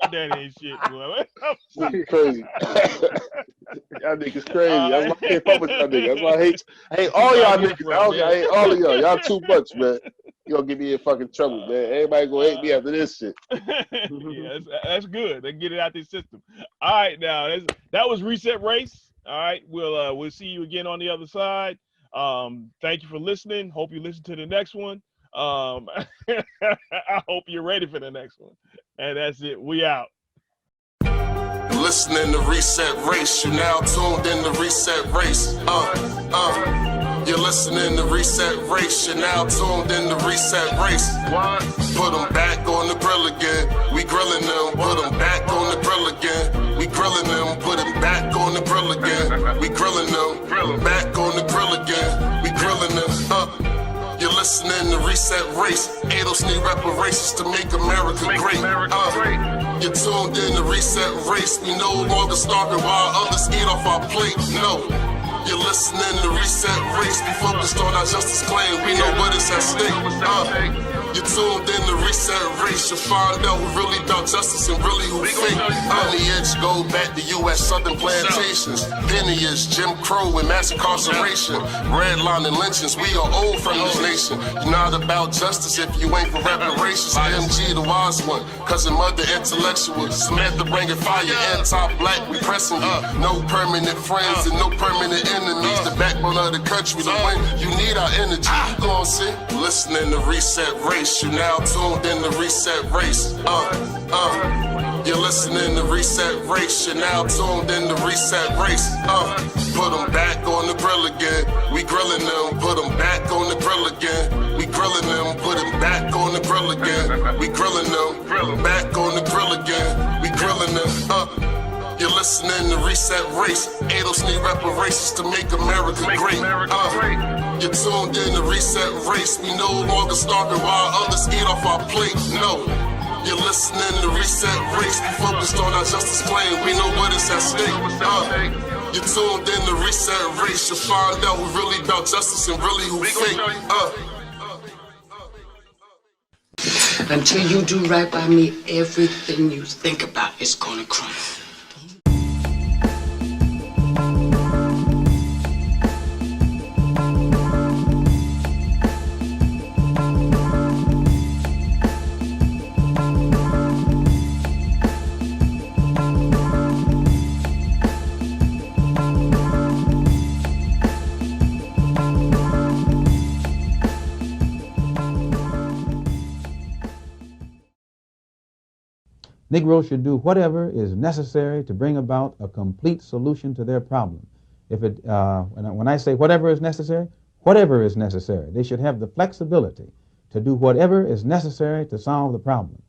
My daddy ain't shit, boy. Crazy. Y'all niggas crazy. That's why I can't fuck with y'all niggas. That's why I hate all y'all niggas. I hate all of y'all. Y'all too much, man. You gonna get me in fucking trouble, man. Everybody gonna hate me after this shit. Yeah, that's good. They get it out the system. All right, now that was Reset Race. All right, we'll see you again on the other side. Thank you for listening. Hope you listen to the next one. I hope you're ready for the next one. And that's it. We out. Listening to Reset Race, you're now tuned in to Reset Race. You're listening to Reset Race, you're now tuned in to Reset Race. What? Put them back on the grill again. We grilling them. Put them back on the grill again. We grilling them. Put them back on the grill again. We grilling them. Back on the grill again. We grilling them. You're listening to Reset Race. ADOS need reparations to make America great. You're tuned in to Reset Race. We no longer starving while others eat off our plate. No. You're listening to Reset Race. We focused on our justice claim. We know what is at stake. You're tuned in to Reset Race. You'll find out who really about justice and really who fake. Lineage go back to U.S. Southern plantations. Lineage, Jim Crow and mass incarceration. Redlining lynchings. We are old from this nation. You're not about justice if you ain't for reparations. MG the wise one. Cousin mother intellectual. Samantha bringing fire. Anti-black. We pressing you. No permanent friends and no permanent enemies. The backbone of the country to win. You need our energy. You gon' see. Listening to Reset Race. You're now tuned in to Reset Race. You're listening to Reset Race. You're now tuned in to Reset Race. Put them back on the grill again. We grilling them. Put them back on the grill again. We grilling them. Put them back on the grill again. We grilling them. Back on the grill again. We grilling them. You're listening to Reset Race. ADOS need reparations to make America great. You're tuned in to Reset Race. We no longer starving while others eat off our plate. No. You're listening to Reset Race. We focused on our justice claim. We know what is at stake. You're tuned in to Reset Race. You'll find out who really about justice and really who fake. Until you do right by me, everything you think about is gonna crumble. Negroes should do whatever is necessary to bring about a complete solution to their problem. When I say whatever is necessary, they should have the flexibility to do whatever is necessary to solve the problem.